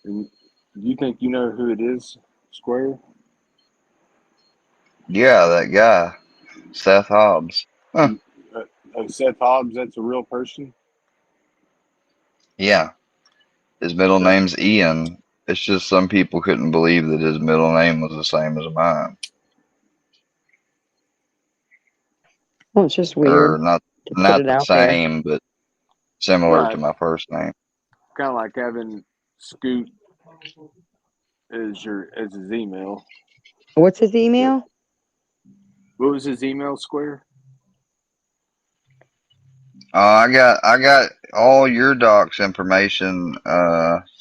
And you think you know who it is, Square? Yeah, that guy, Seth Hobbs. Huh. You, Seth Hobbs, that's a real person? Yeah. His middle Okay. name's Ian. It's just some people couldn't believe that his middle name was the same as mine. Well, it's just Or weird to put not it the out there. same, but similar to Right. my first name. Kind of like having Scoot as his email. What's his email? What was his email, Square? I got all your doc's information,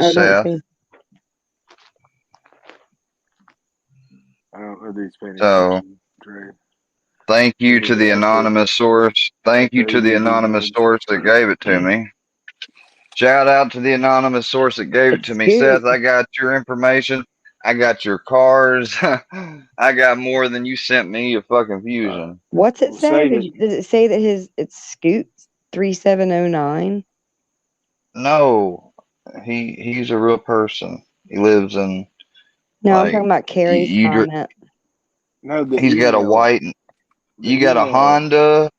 Oh, don't Seth. see. I don't know that he's paying So attention, Dre. thank you Maybe to the anonymous source. Thank you after to the ADD anonymous modes. source that gave it to me. Shout out to the anonymous source that gave it It's to me, Scoot. Seth. I got your information. I got your cars. I got more than you sent me of fucking Fusion. What's it We'll say? save it. Does it say that it's Scoot 3709? No, he's a real person. He lives in No, I'm talking like about Carrie's you. comment. No, the He's got a email. white. The You got a email. Honda.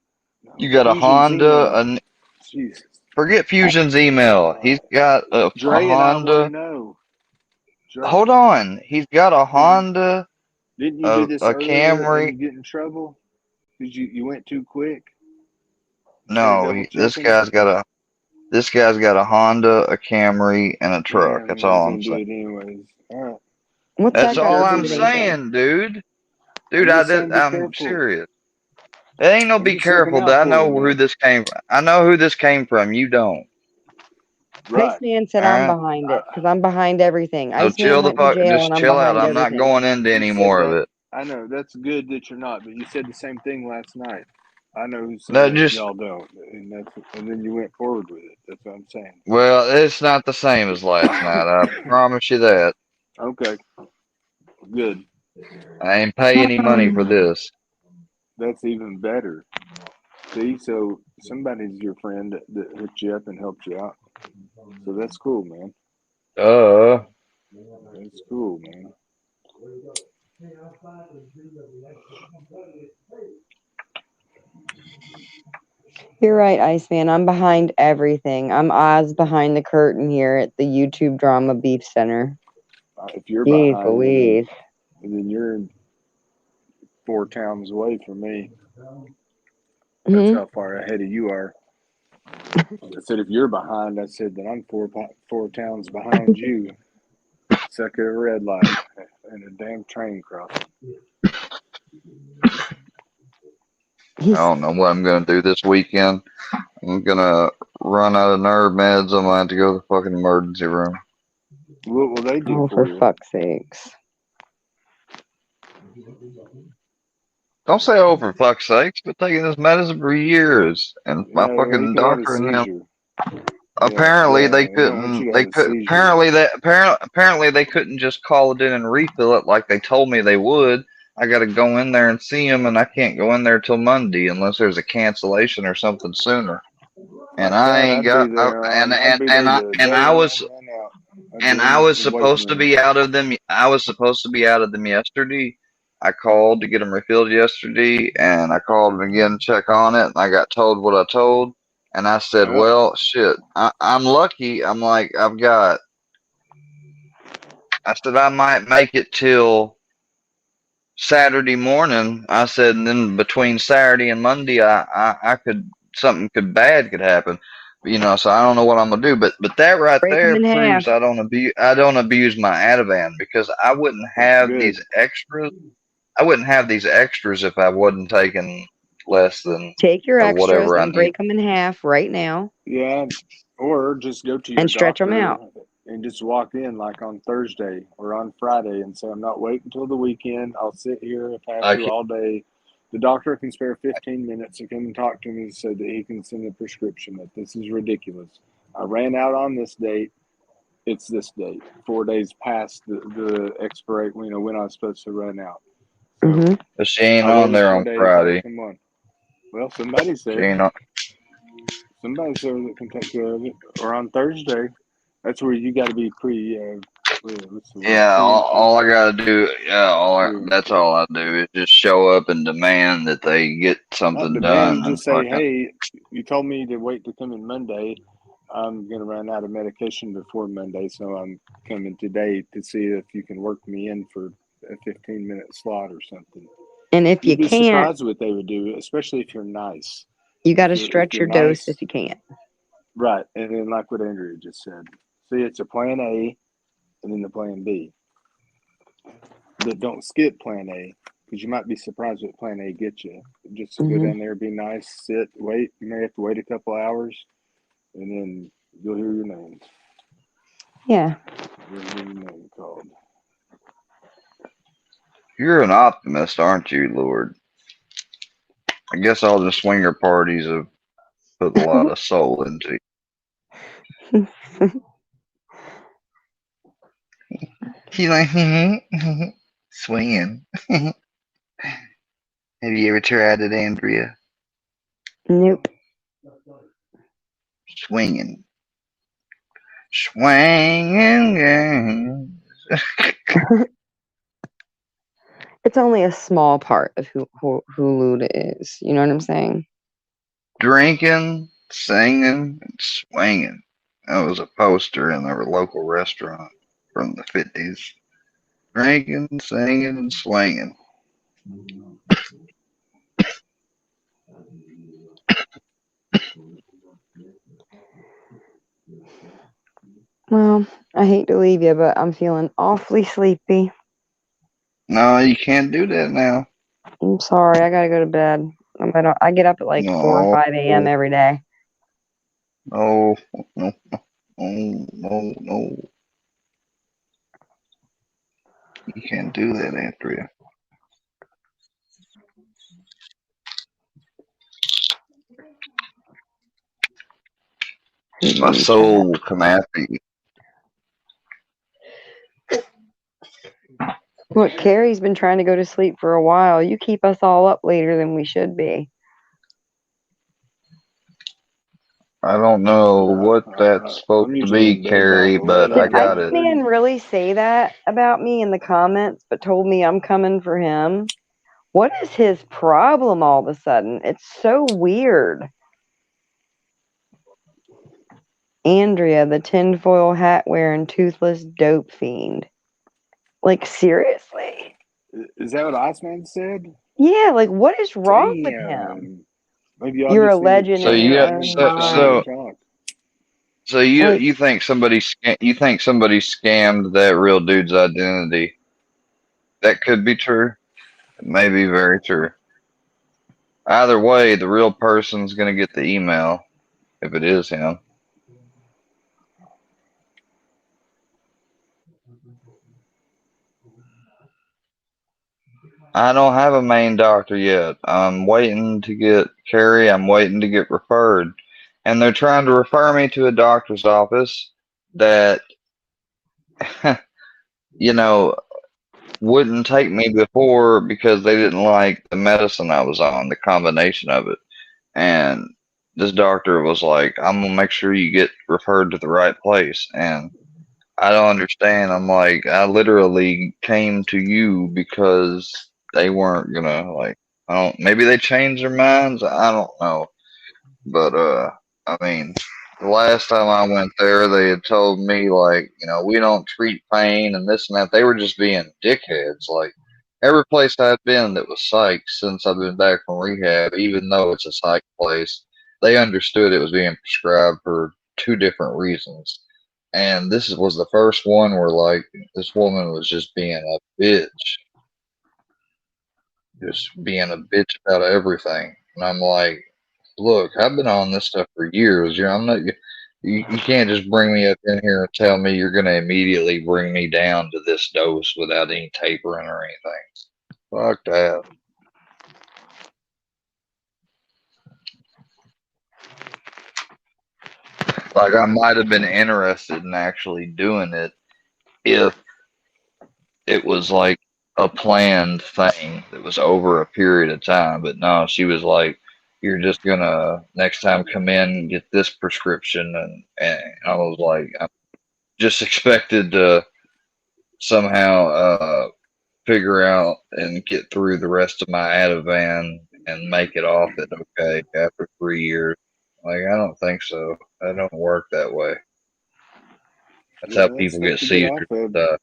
No, You got a Fusion's Honda. email. Jesus. Forget Fusion's email. He's got a Dre and I want to Honda. know. Dre, Hold on. He's got a Honda, didn't you do this a earlier and Camry. you get in trouble? Because you went too quick? Instead of No, double this checking? guy's got a Honda, a Camry, and a truck. Damn, That's he was all going I'm to do saying. it anyways. All right. What's That's that got to all do I'm with anything? saying, dude. Dude, I'm just saying be I'm careful. serious. It ain't no I'm be just looking careful. out I for know you, who man. this came from. I know who this came from. You don't. Right. Iceman said All I'm right. behind it because I'm behind everything. So Iceman chill the went to fuck. jail Just and I'm chill out. behind I'm not everything. going into You any said more of that. it. I know that's good that you're not, but you said the same thing last night. I know who's No, saying it. just Y'all don't, and then you went forward with it. That's what I'm saying. well, it's not the same as last night. I promise you that. Okay, good. I ain't pay any money for this. That's even better. See, so somebody's your friend that hooked you up and helped you out. So that's cool, man. That's cool, man. You're right, Iceman. I'm behind everything. I'm Oz behind the curtain here at the YouTube Drama Beef Center. If you're Jeez behind, Louise. then you're 4 towns away from me. That's Mhm. how far ahead of you are. I said if you're behind, I said that I'm 4 towns behind you. Stuck at a red light and a damn train crossing. I don't know what I'm gonna do this weekend. I'm gonna run out of nerve meds. I'm gonna have to go to the fucking emergency room. What will they do Oh, for for you? fuck's sakes. Don't say oh for fuck's sakes, but taking this medicine for years, and my Yeah, he fucking can have a doctor and them. seizure. Apparently they They don't want you couldn't. to They have a could. seizure. Apparently they couldn't just call it in and refill it like they told me they would. I got to go in there and see them, and I can't go in there till Monday unless there's a cancellation or something sooner. And Like I that, ain't I'd be got. there on. I'd be there the And day I when I was ran out. I'd be and in I was the waiting supposed to room. be out of them. I was supposed to be out of them yesterday. I called to get them refilled yesterday, and I called them again to check on it, and I got told what I told. And I said, Well, well, shit, I'm lucky. I'm like, I said, I might make it till Saturday morning. I said, and then between Saturday and Monday, I could, something bad could happen. You know, so I don't know what I'm gonna do, but that right Break them there in half. proves I don't abuse my Ativan, because I wouldn't that's have good. these extras. I wouldn't have these extras if I wasn't taking less than Take your or extras whatever I and need. break them in half right now Yeah, or just go to your and stretch them doctor out. and just walk in like on Thursday or on Friday and say, I'm not waiting until the weekend. I'll sit here if I have I to all day. The doctor can spare 15 minutes to come and talk to me so that he can send a prescription. That this is ridiculous. I ran out on this date. It's this date. 4 days past the expiration, when I was supposed to run out. So Mhm. But she ain't I on waited there 4 on days. I Friday. come on. Well, somebody She said. ain't on. Somebody said that can take care of it. Or on Thursday. That's where you got to be what's the word? Yeah, Preemptive. all I gotta do, yeah, that's Preemptive. all I do is just show up and demand that they get Not something demand, done just and say, fucking. hey, you told me to wait to come in Monday. I'm going to run out of medication before Monday, so I'm coming today to see if you can work me in for a 15-minute slot or something. And if you You'd be can't, surprised what they would do, especially if you're nice. you got to If stretch you're your dose nice, if you can't. right? And then like what Andrea just said, see, it's a plan A and then the plan B. But don't skip plan A because you might be surprised what plan A gets you. Just go Mhm. down there, be nice, sit, wait. You may have to wait a couple hours, and then you'll hear your name. Yeah. You'll hear your name called. You're an optimist, aren't you, Lord? I guess all the swinger parties have put a lot of soul into you. She's like, swinging. Have you ever tried it, Andrea? Nope. Swinging. Swinging. It's only a small part of who Luda is. You know what I'm saying? Drinking, singing, and swinging. That was a poster in our local restaurant from the 50s. Drinking, singing, and swinging. Well, I hate to leave you, but I'm feeling awfully sleepy. No, you can't do that now. I'm sorry. I gotta go to bed. I get up at like 4 or No, 5 a.m. every day. no, no. Oh, no, no. You can't do that, Andrea. Who's My in the chat? soul will come after you. Look, Carrie's been trying to go to sleep for a while. You keep us all up later than we should be. I don't know what that's supposed I'm to usually be, in bed by Carrie, but 11 I Did or got it. Iceman 11:30. really say that about me in the comments, but told me I'm coming for him? What is his problem all of a sudden? It's so weird. Andrea, the tinfoil hat wearing toothless dope fiend. Like, seriously? Is that what Iceman said? Yeah, like, what is wrong with him? Damn. Maybe y'all You're a just need to legend So in chat. you your got own Y'all need to mind. talk. so you Like, you think somebody scammed that real dude's identity? That could be true. It may be very true. Either way, the real person's gonna get the email if it is him. I don't have a main doctor yet. I'm waiting to get Carrie. I'm waiting to get referred, and they're trying to refer me to a doctor's office that you know wouldn't take me before because they didn't like the medicine I was on, the combination of it. And this doctor was like, I'm gonna make sure you get referred to the right place. And I don't understand. I'm like, I literally came to you because they weren't gonna like, I don't, maybe they changed their minds. I don't know. But I mean, the last time I went there, they had told me like, we don't treat pain and this and that. They were just being dickheads. Like every place I'd been that was psych since I've been back from rehab, even though it's a psych place, they understood it was being prescribed for two different reasons. And this was the first one where like this woman was just being a bitch, just being a bitch about everything. And I'm like, look, I've been on this stuff for years. I'm not. You can't just bring me up in here and tell me you're going to immediately bring me down to this dose without any tapering or anything. Fuck that. Like I might have been interested in actually doing it if it was like a planned thing that was over a period of time. But no, she was like, "You're just gonna next time come in and get this prescription," and I was like, I'm just expected to somehow figure out and get through the rest of my Ativan and make it off it okay after 3 years. Like I don't think so. I don't work that way. That's how Yeah, that's people stuff get to get seizures off and of. stuff.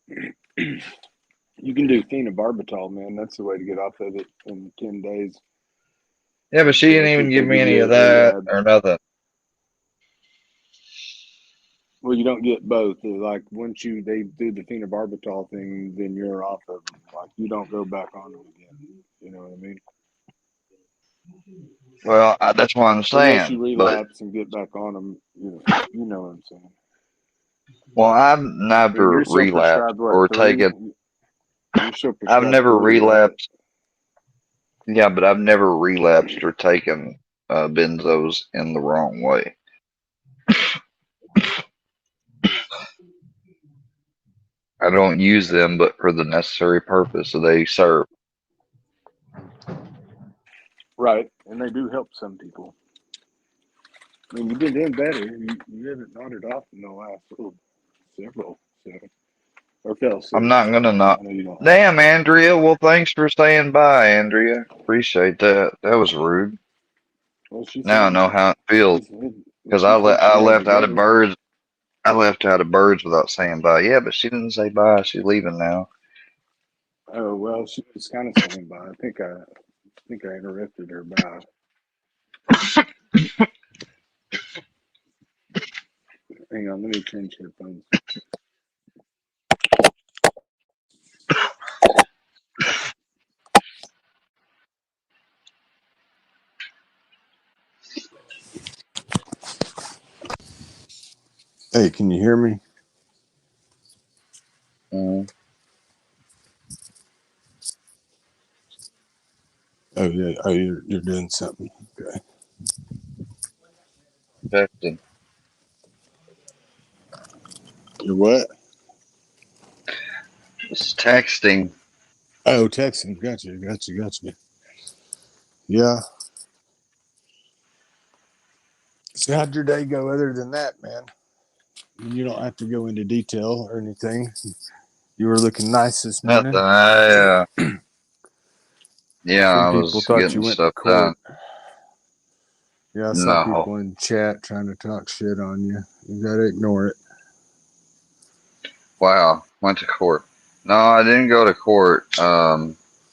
You can do phenobarbital, man. That's the way to get off of it in 10 days. Yeah, but she So didn't that's even what give they me give any you of at that rehab. or nothing. Well, you don't get both. Like once they do the phenobarbital thing, then you're off of them. Like you don't go back on them again. You know what I mean? Well, that's what I'm Unless you saying. But relapse and get back on them. You know what I'm saying? well, I've I mean, never you're still relapsed prescribed what or 3? taken. You're still I've prescribed never 3, right? relapsed. Yeah, but I've never relapsed or taken benzos in the wrong way. I don't use them, but for the necessary purpose that they serve. Right, and they do help some people. I mean, you've been doing better. You haven't nodded off in the last several, so or fell I'm asleep. not gonna I not. know you don't have. Damn, Andrea. Well, thanks for staying by, Andrea. Appreciate that. That was rude. Well, she Now I said know how it feels because she said she I had to left out of go. birds. I left out of birds without saying bye. Yeah, but she didn't say bye. She's leaving now. Oh well, she was kind of saying bye. I think I interrupted her bye. Hang on, let me change headphones. Hey, can you hear me? Mm, Oh yeah. Oh, you're doing something. Okay. texting. You're what? It's texting. Oh, texting. Gotcha. Yeah. So how'd your day go other than that, man? You don't have to go into detail or anything. You were looking nice this Nothing. morning. Yeah, Some I people was thought you getting went to stuff done. court. Yeah, I saw No. people in chat trying to talk shit on you. You gotta ignore it. Wow. Went to court. No, I didn't go to court.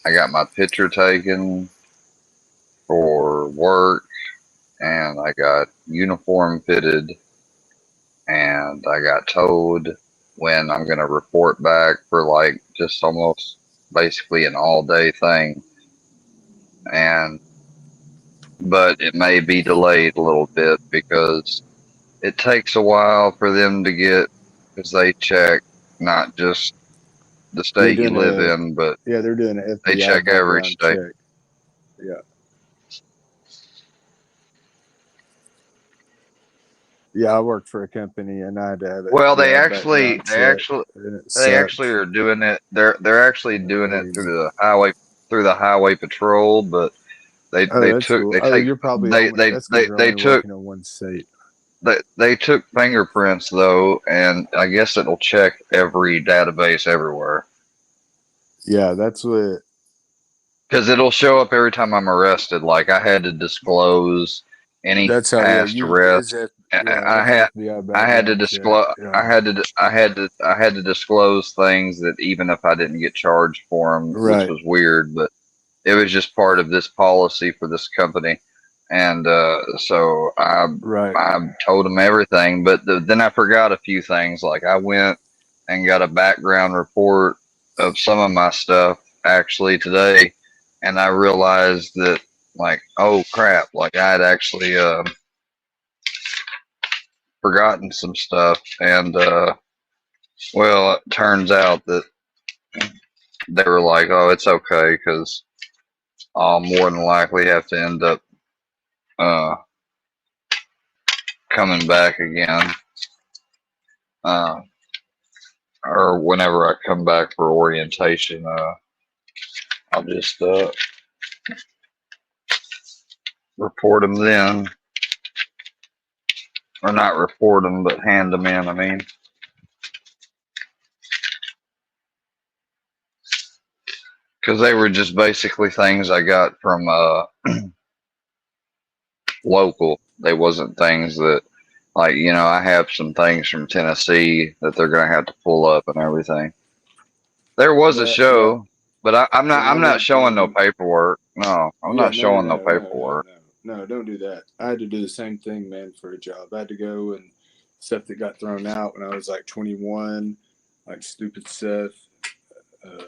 I got my picture taken for work, and I got uniform fitted, and I got told when I'm gonna report back for like just almost basically an all day thing. And but it may be delayed a little bit because it takes a while for them to get, because they check not just the They're state you doing live a in, but yeah, they're doing an they FBI check every background state. check. Yeah. Yeah, I worked for a company and I had to have an Well, they FBI actually, background check and it they actually sucked. are doing it. They're actually doing it And, through the highway patrol, but oh, that's cool. Oh, you're probably only that's because you're they only took working in one state. they took fingerprints though, and I guess it'll check every database everywhere. Yeah, that's what Because it'll show up every time I'm arrested. Like I had to disclose any that's how yeah, past you arrest. is that yeah, I that's had FBI I had to background check. disclose. Yeah. I had to disclose things that even if I didn't get charged for them, which Right. was weird, but it was just part of this policy for this company, and so Right. I told them everything. But then I forgot a few things. Like I went and got a background report of some of my stuff actually today, and I realized that like, oh crap, like I had actually forgotten some stuff, and well, it turns out that they were like, oh, it's okay because I'll more than likely have to end up uh, coming back again, uh, or whenever I come back for orientation, I'll just report them then, or not report them, but hand them in. I mean, because they were just basically things I got from local. They wasn't things that, like, I have some things from Tennessee that they're gonna have to pull up and everything. There was a Well, yeah. show, but And I'm not showing no everything. paperwork. No, I'm Yeah, not no, no, showing no no, no, no, paperwork. no, no. Don't do that. I had to do the same thing, man, for a job. I had to go and stuff that got thrown out when I was like 21, like stupid stuff. Um,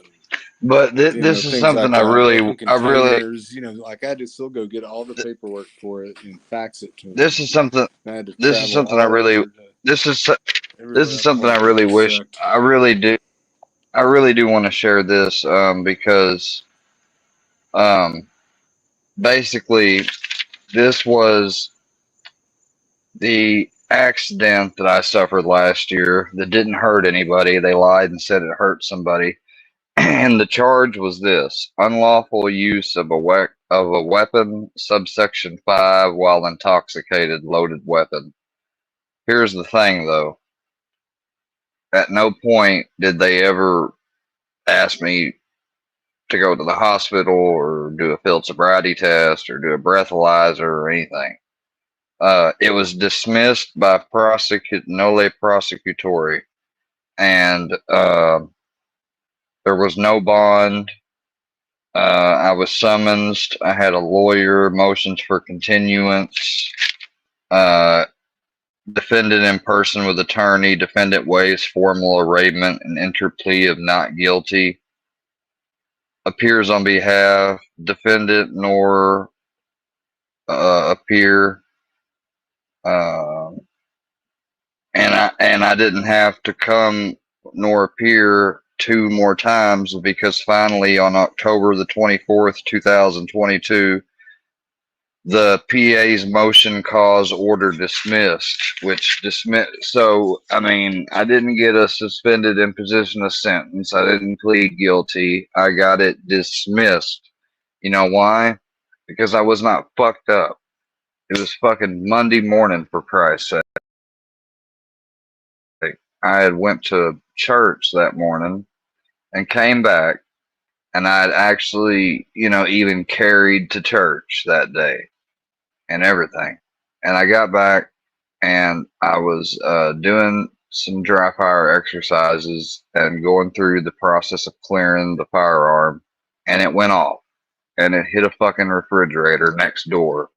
But this is things something like open I really, containers. Like I had to still go get all the paperwork for it and fax it to them. this is something, And I had to this is travel something I all really, over to this is, this is everywhere I something I applied, and really it wish, sucked. I really do want to share this, because, um, basically this was the accident that I suffered last year that didn't hurt anybody. They lied and said it hurt somebody. And the charge was this: unlawful use of a weapon, subsection 5, while intoxicated, loaded weapon. Here's the thing though. At no point did they ever ask me to go to the hospital or do a field sobriety test or do a breathalyzer or anything. It was dismissed by prosecute nole prosecutori, and there was no bond. I was summoned. I had a lawyer, motions for continuance. Uh, Defendant in person with attorney. Defendant waives formal arraignment and enter plea of not guilty. Appears on behalf defendant nor appear. Uh, and I didn't have to come nor appear 2 more times because finally on October the 24th, 2022, the PA's motion cause order dismissed, which dismissed. So, I mean, I didn't get a suspended imposition of sentence. I didn't plead guilty. I got it dismissed. You know why? Because I was not fucked up. It was fucking Monday morning, for Christ's sake. I had went to church that morning and came back, and I had actually, even carried to church that day and everything. And I got back and I was doing some dry fire exercises and going through the process of clearing the firearm, and it went off and it hit a fucking refrigerator next door.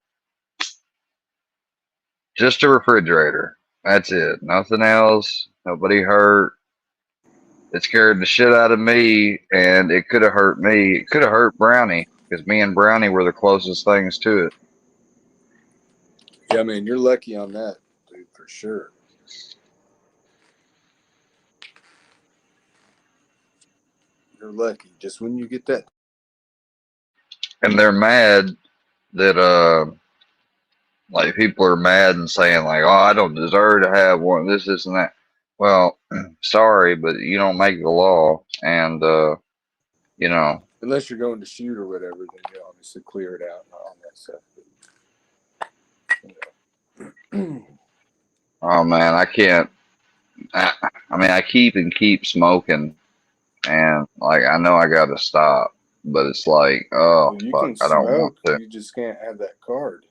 Just a refrigerator. That's it. Nothing else. Nobody hurt. It scared the shit out of me, and it could have hurt me. It could have hurt Brownie, because me and Brownie were the closest things to it. Yeah, I mean, you're lucky on that, dude, for sure. You're lucky. Just when you get that. And they're mad that, like, people are mad and saying, like, oh, I don't deserve to have one, this, and that. Well, sorry, but you don't make the law, and, Unless you're going to shoot or whatever, then you obviously clear it out and all that stuff. oh, man, I can't. I mean, I keep smoking, and, like, I know I got to stop, but it's like, oh, Well, you fuck, can I don't want smoke, to. you just can't have that card.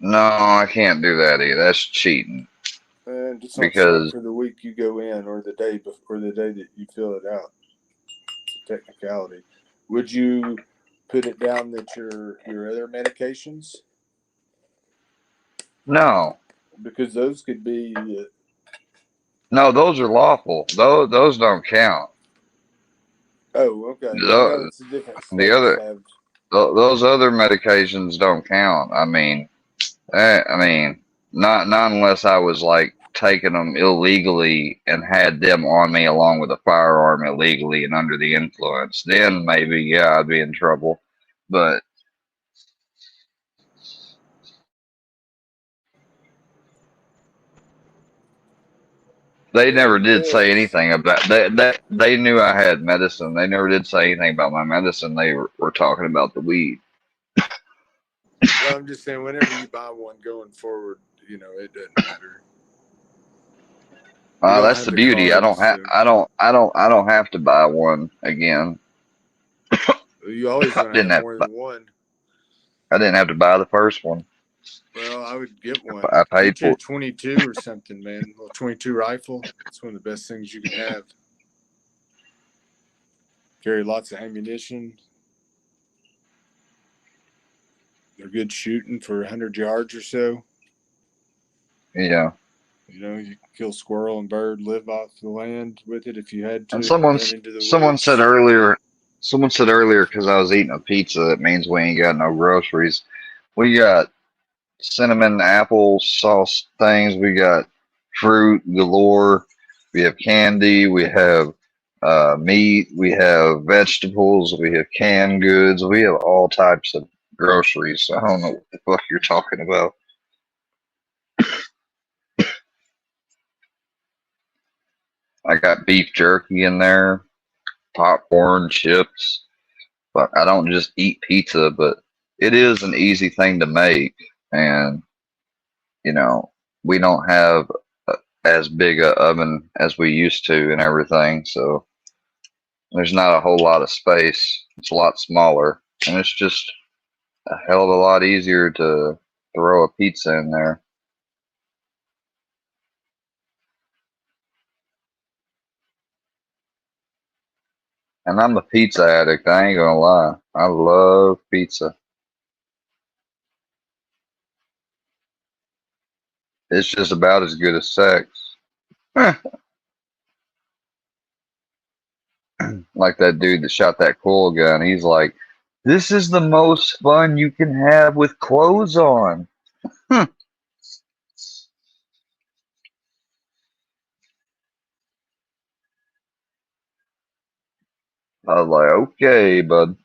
No, I can't do that either. That's cheating. And it's not Because for the week you go in or the day before, the day that you fill it out. It's a technicality. Would you put it down that your other medications? no, Because those could be. no, those are lawful. Those don't count. Oh, okay. I know The, it's a different the states other have. those other medications don't count. I mean, not unless I was like taking them illegally and had them on me along with a firearm illegally and under the influence. Then maybe, yeah, I'd be in trouble. But they never did say Yes. anything about that. They knew I had medicine. They never did say anything about my medicine. They were talking about the weed. Well, I'm just saying, whenever you buy one going forward, it doesn't matter. You don't That's have the the beauty. card, so I don't have to buy one again. you always I gonna didn't have have more to than one. I didn't have to buy the first one. Well, I would get one. I paid Get you for a 22 or something, man. A little 22 rifle. It's one of the best things you can have. Carry lots of ammunition. They're good shooting for 100 yards or so. it. Yeah. You can kill squirrel and bird, live off the land with it if you had to. And Run into the someone woods. said earlier, because I was eating a pizza, that means we ain't got no groceries. We got cinnamon apple sauce things. We got fruit galore. We have candy. We have meat. We have vegetables. We have canned goods. We have all types of groceries. I don't know what the fuck you're talking about. I got beef jerky in there, popcorn, chips. But I don't just eat pizza, but it is an easy thing to make, and we don't have as big a oven as we used to and everything, so there's not a whole lot of space. It's a lot smaller, and it's just a hell of a lot easier to throw a pizza in there. And I'm a pizza addict, I ain't gonna lie. I love pizza. It's just about as good as sex. Like that dude that shot that cool gun. He's like, this is the most fun you can have with clothes on. I was like, okay, bud.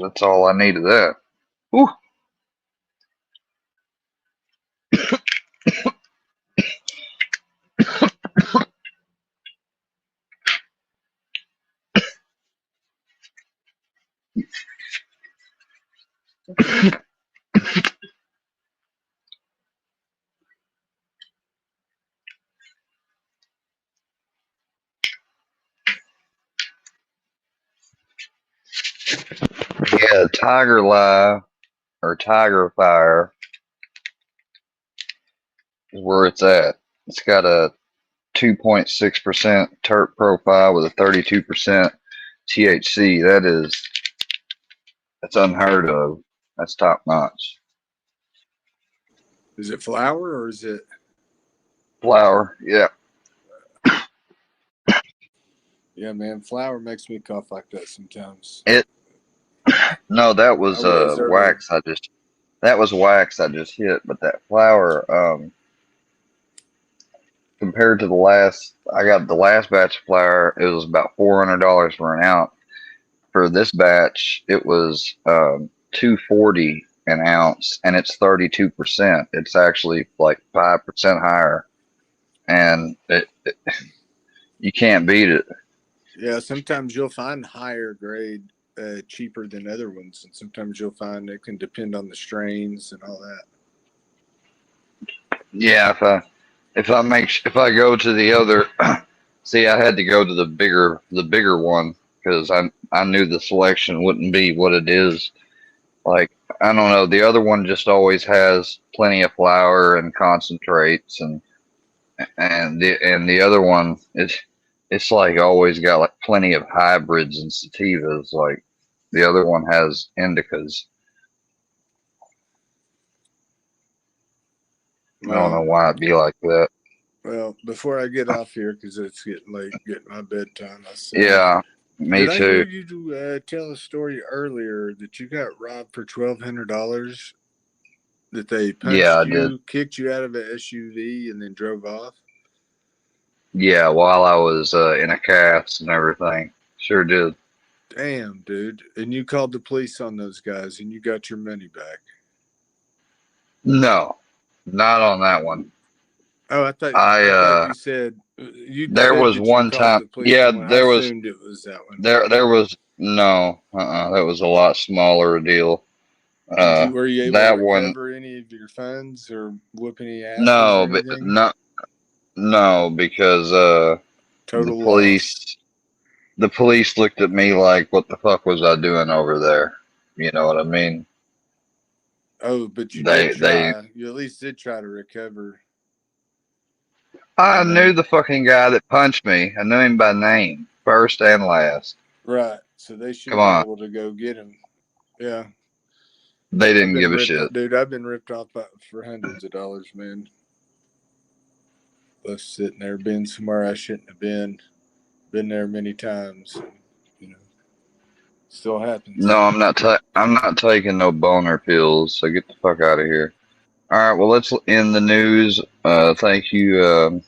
That's all I need of that. Whew. Yeah, Tiger Lie or Tiger Fire is where it's at. It's got a 2.6% terp profile with a 32% THC. That's unheard of. That's top notch. Is it flower or is it Flower, yeah. Yeah, man, flower makes me cough like that sometimes. No, that was wax. That was wax I just hit, but that flower, compared to I got the last batch of flower, it was about $400 for an ounce. For this batch, it was $240 an ounce, and it's 32%. It's actually like 5% higher, and you can't beat it. Yeah, sometimes you'll find higher grade cheaper than other ones, and sometimes you'll find it can depend on the strains and all that. Yeah, if I go to the other, see, I had to go to the bigger one because I knew the selection wouldn't be what it is. Like, I don't know, the other one just always has plenty of flour and concentrates, and the other one it's like always got like plenty of hybrids and sativas. Like the other one has indicas. I don't know why it'd be like that. Well, before I get off here, because it's getting late, getting my bedtime. Yeah, me Did too. I hear you tell a story earlier that you got robbed for $1,200? That they punched Yeah, I you, did. kicked you out of an SUV, and then drove off? Yeah, while I was in a cast and everything. Sure did. Damn, dude. And you called the police on those guys, and you got your money back. No, not on that one. Oh, I thought you said there was one time. Yeah, there was. I assumed it was that one. There was no. That was a lot smaller deal. Were you able that to one? recover any of your funds or whoop any ass? No, but no, because total the police looked at me like, "What the fuck was I doing over there?" You know what I mean? Oh, but you did try. You at least did try to recover. I knew the fucking guy that punched me. I knew him by name, first and last. Right. So they should have been able to go get him. Yeah. They didn't give a shit. Dude, I've been ripped off for hundreds of dollars, man. Left sitting there, been somewhere I shouldn't have been. Been there many times. You know, still happens. No, I'm not taking no boner pills. So get the fuck out of here. All right, well, let's end the news. Thank you,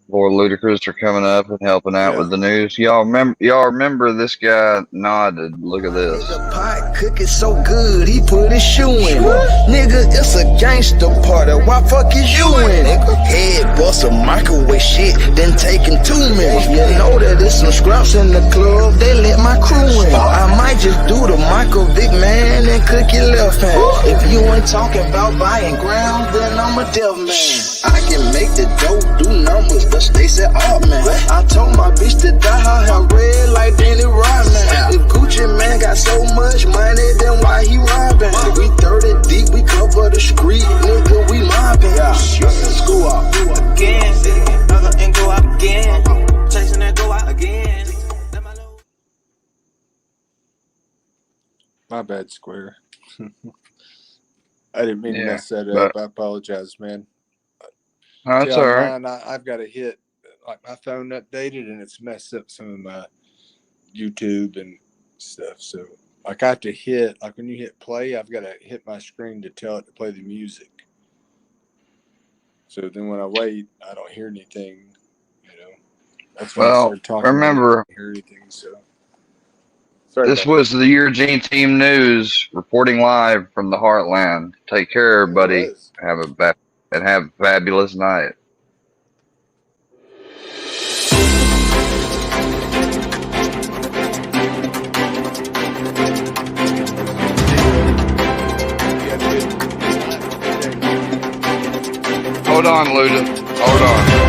Lord Ludacris, for coming up and helping out with the news. Y'all remember this guy nodded. Look at this. The pot cooking so good, he put his shoe in. Nigga, it's a gangster party. Why fuck is you in? Head bust a microwave shit, then taking 2 minutes. You know that there's some scraps in the club, they let my crew in. I might just do the Michael Vick, man, and cook your left hand. If you ain't talking about buying ground, then I'm a deaf man. I can make the dope do numbers, but they said, oh man. I told my bitch to dye her hair red like Danny Rodman. If Gucci man got so much money, then why he robbing? We 30 deep, we cover the street, nigga, we mobbing. School up. My bad, Square. I didn't mean to Yeah, mess that but up. I apologize, man. See, that's all on right. mine, I've got to hit, like, my phone updated, and it's messed up some of my YouTube and stuff. So, like, I have to hit, like, when you hit play, I've got to hit my screen to tell it to play the music. So then when I wait, I don't hear anything, you know. That's when I Well, started talking. remember, I didn't hear anything, so. Sorry this about that. was the Eugene Team News reporting live from the Heartland. Take care, It everybody. was. Have a fabulous night. Hold on, Luda. Hold on.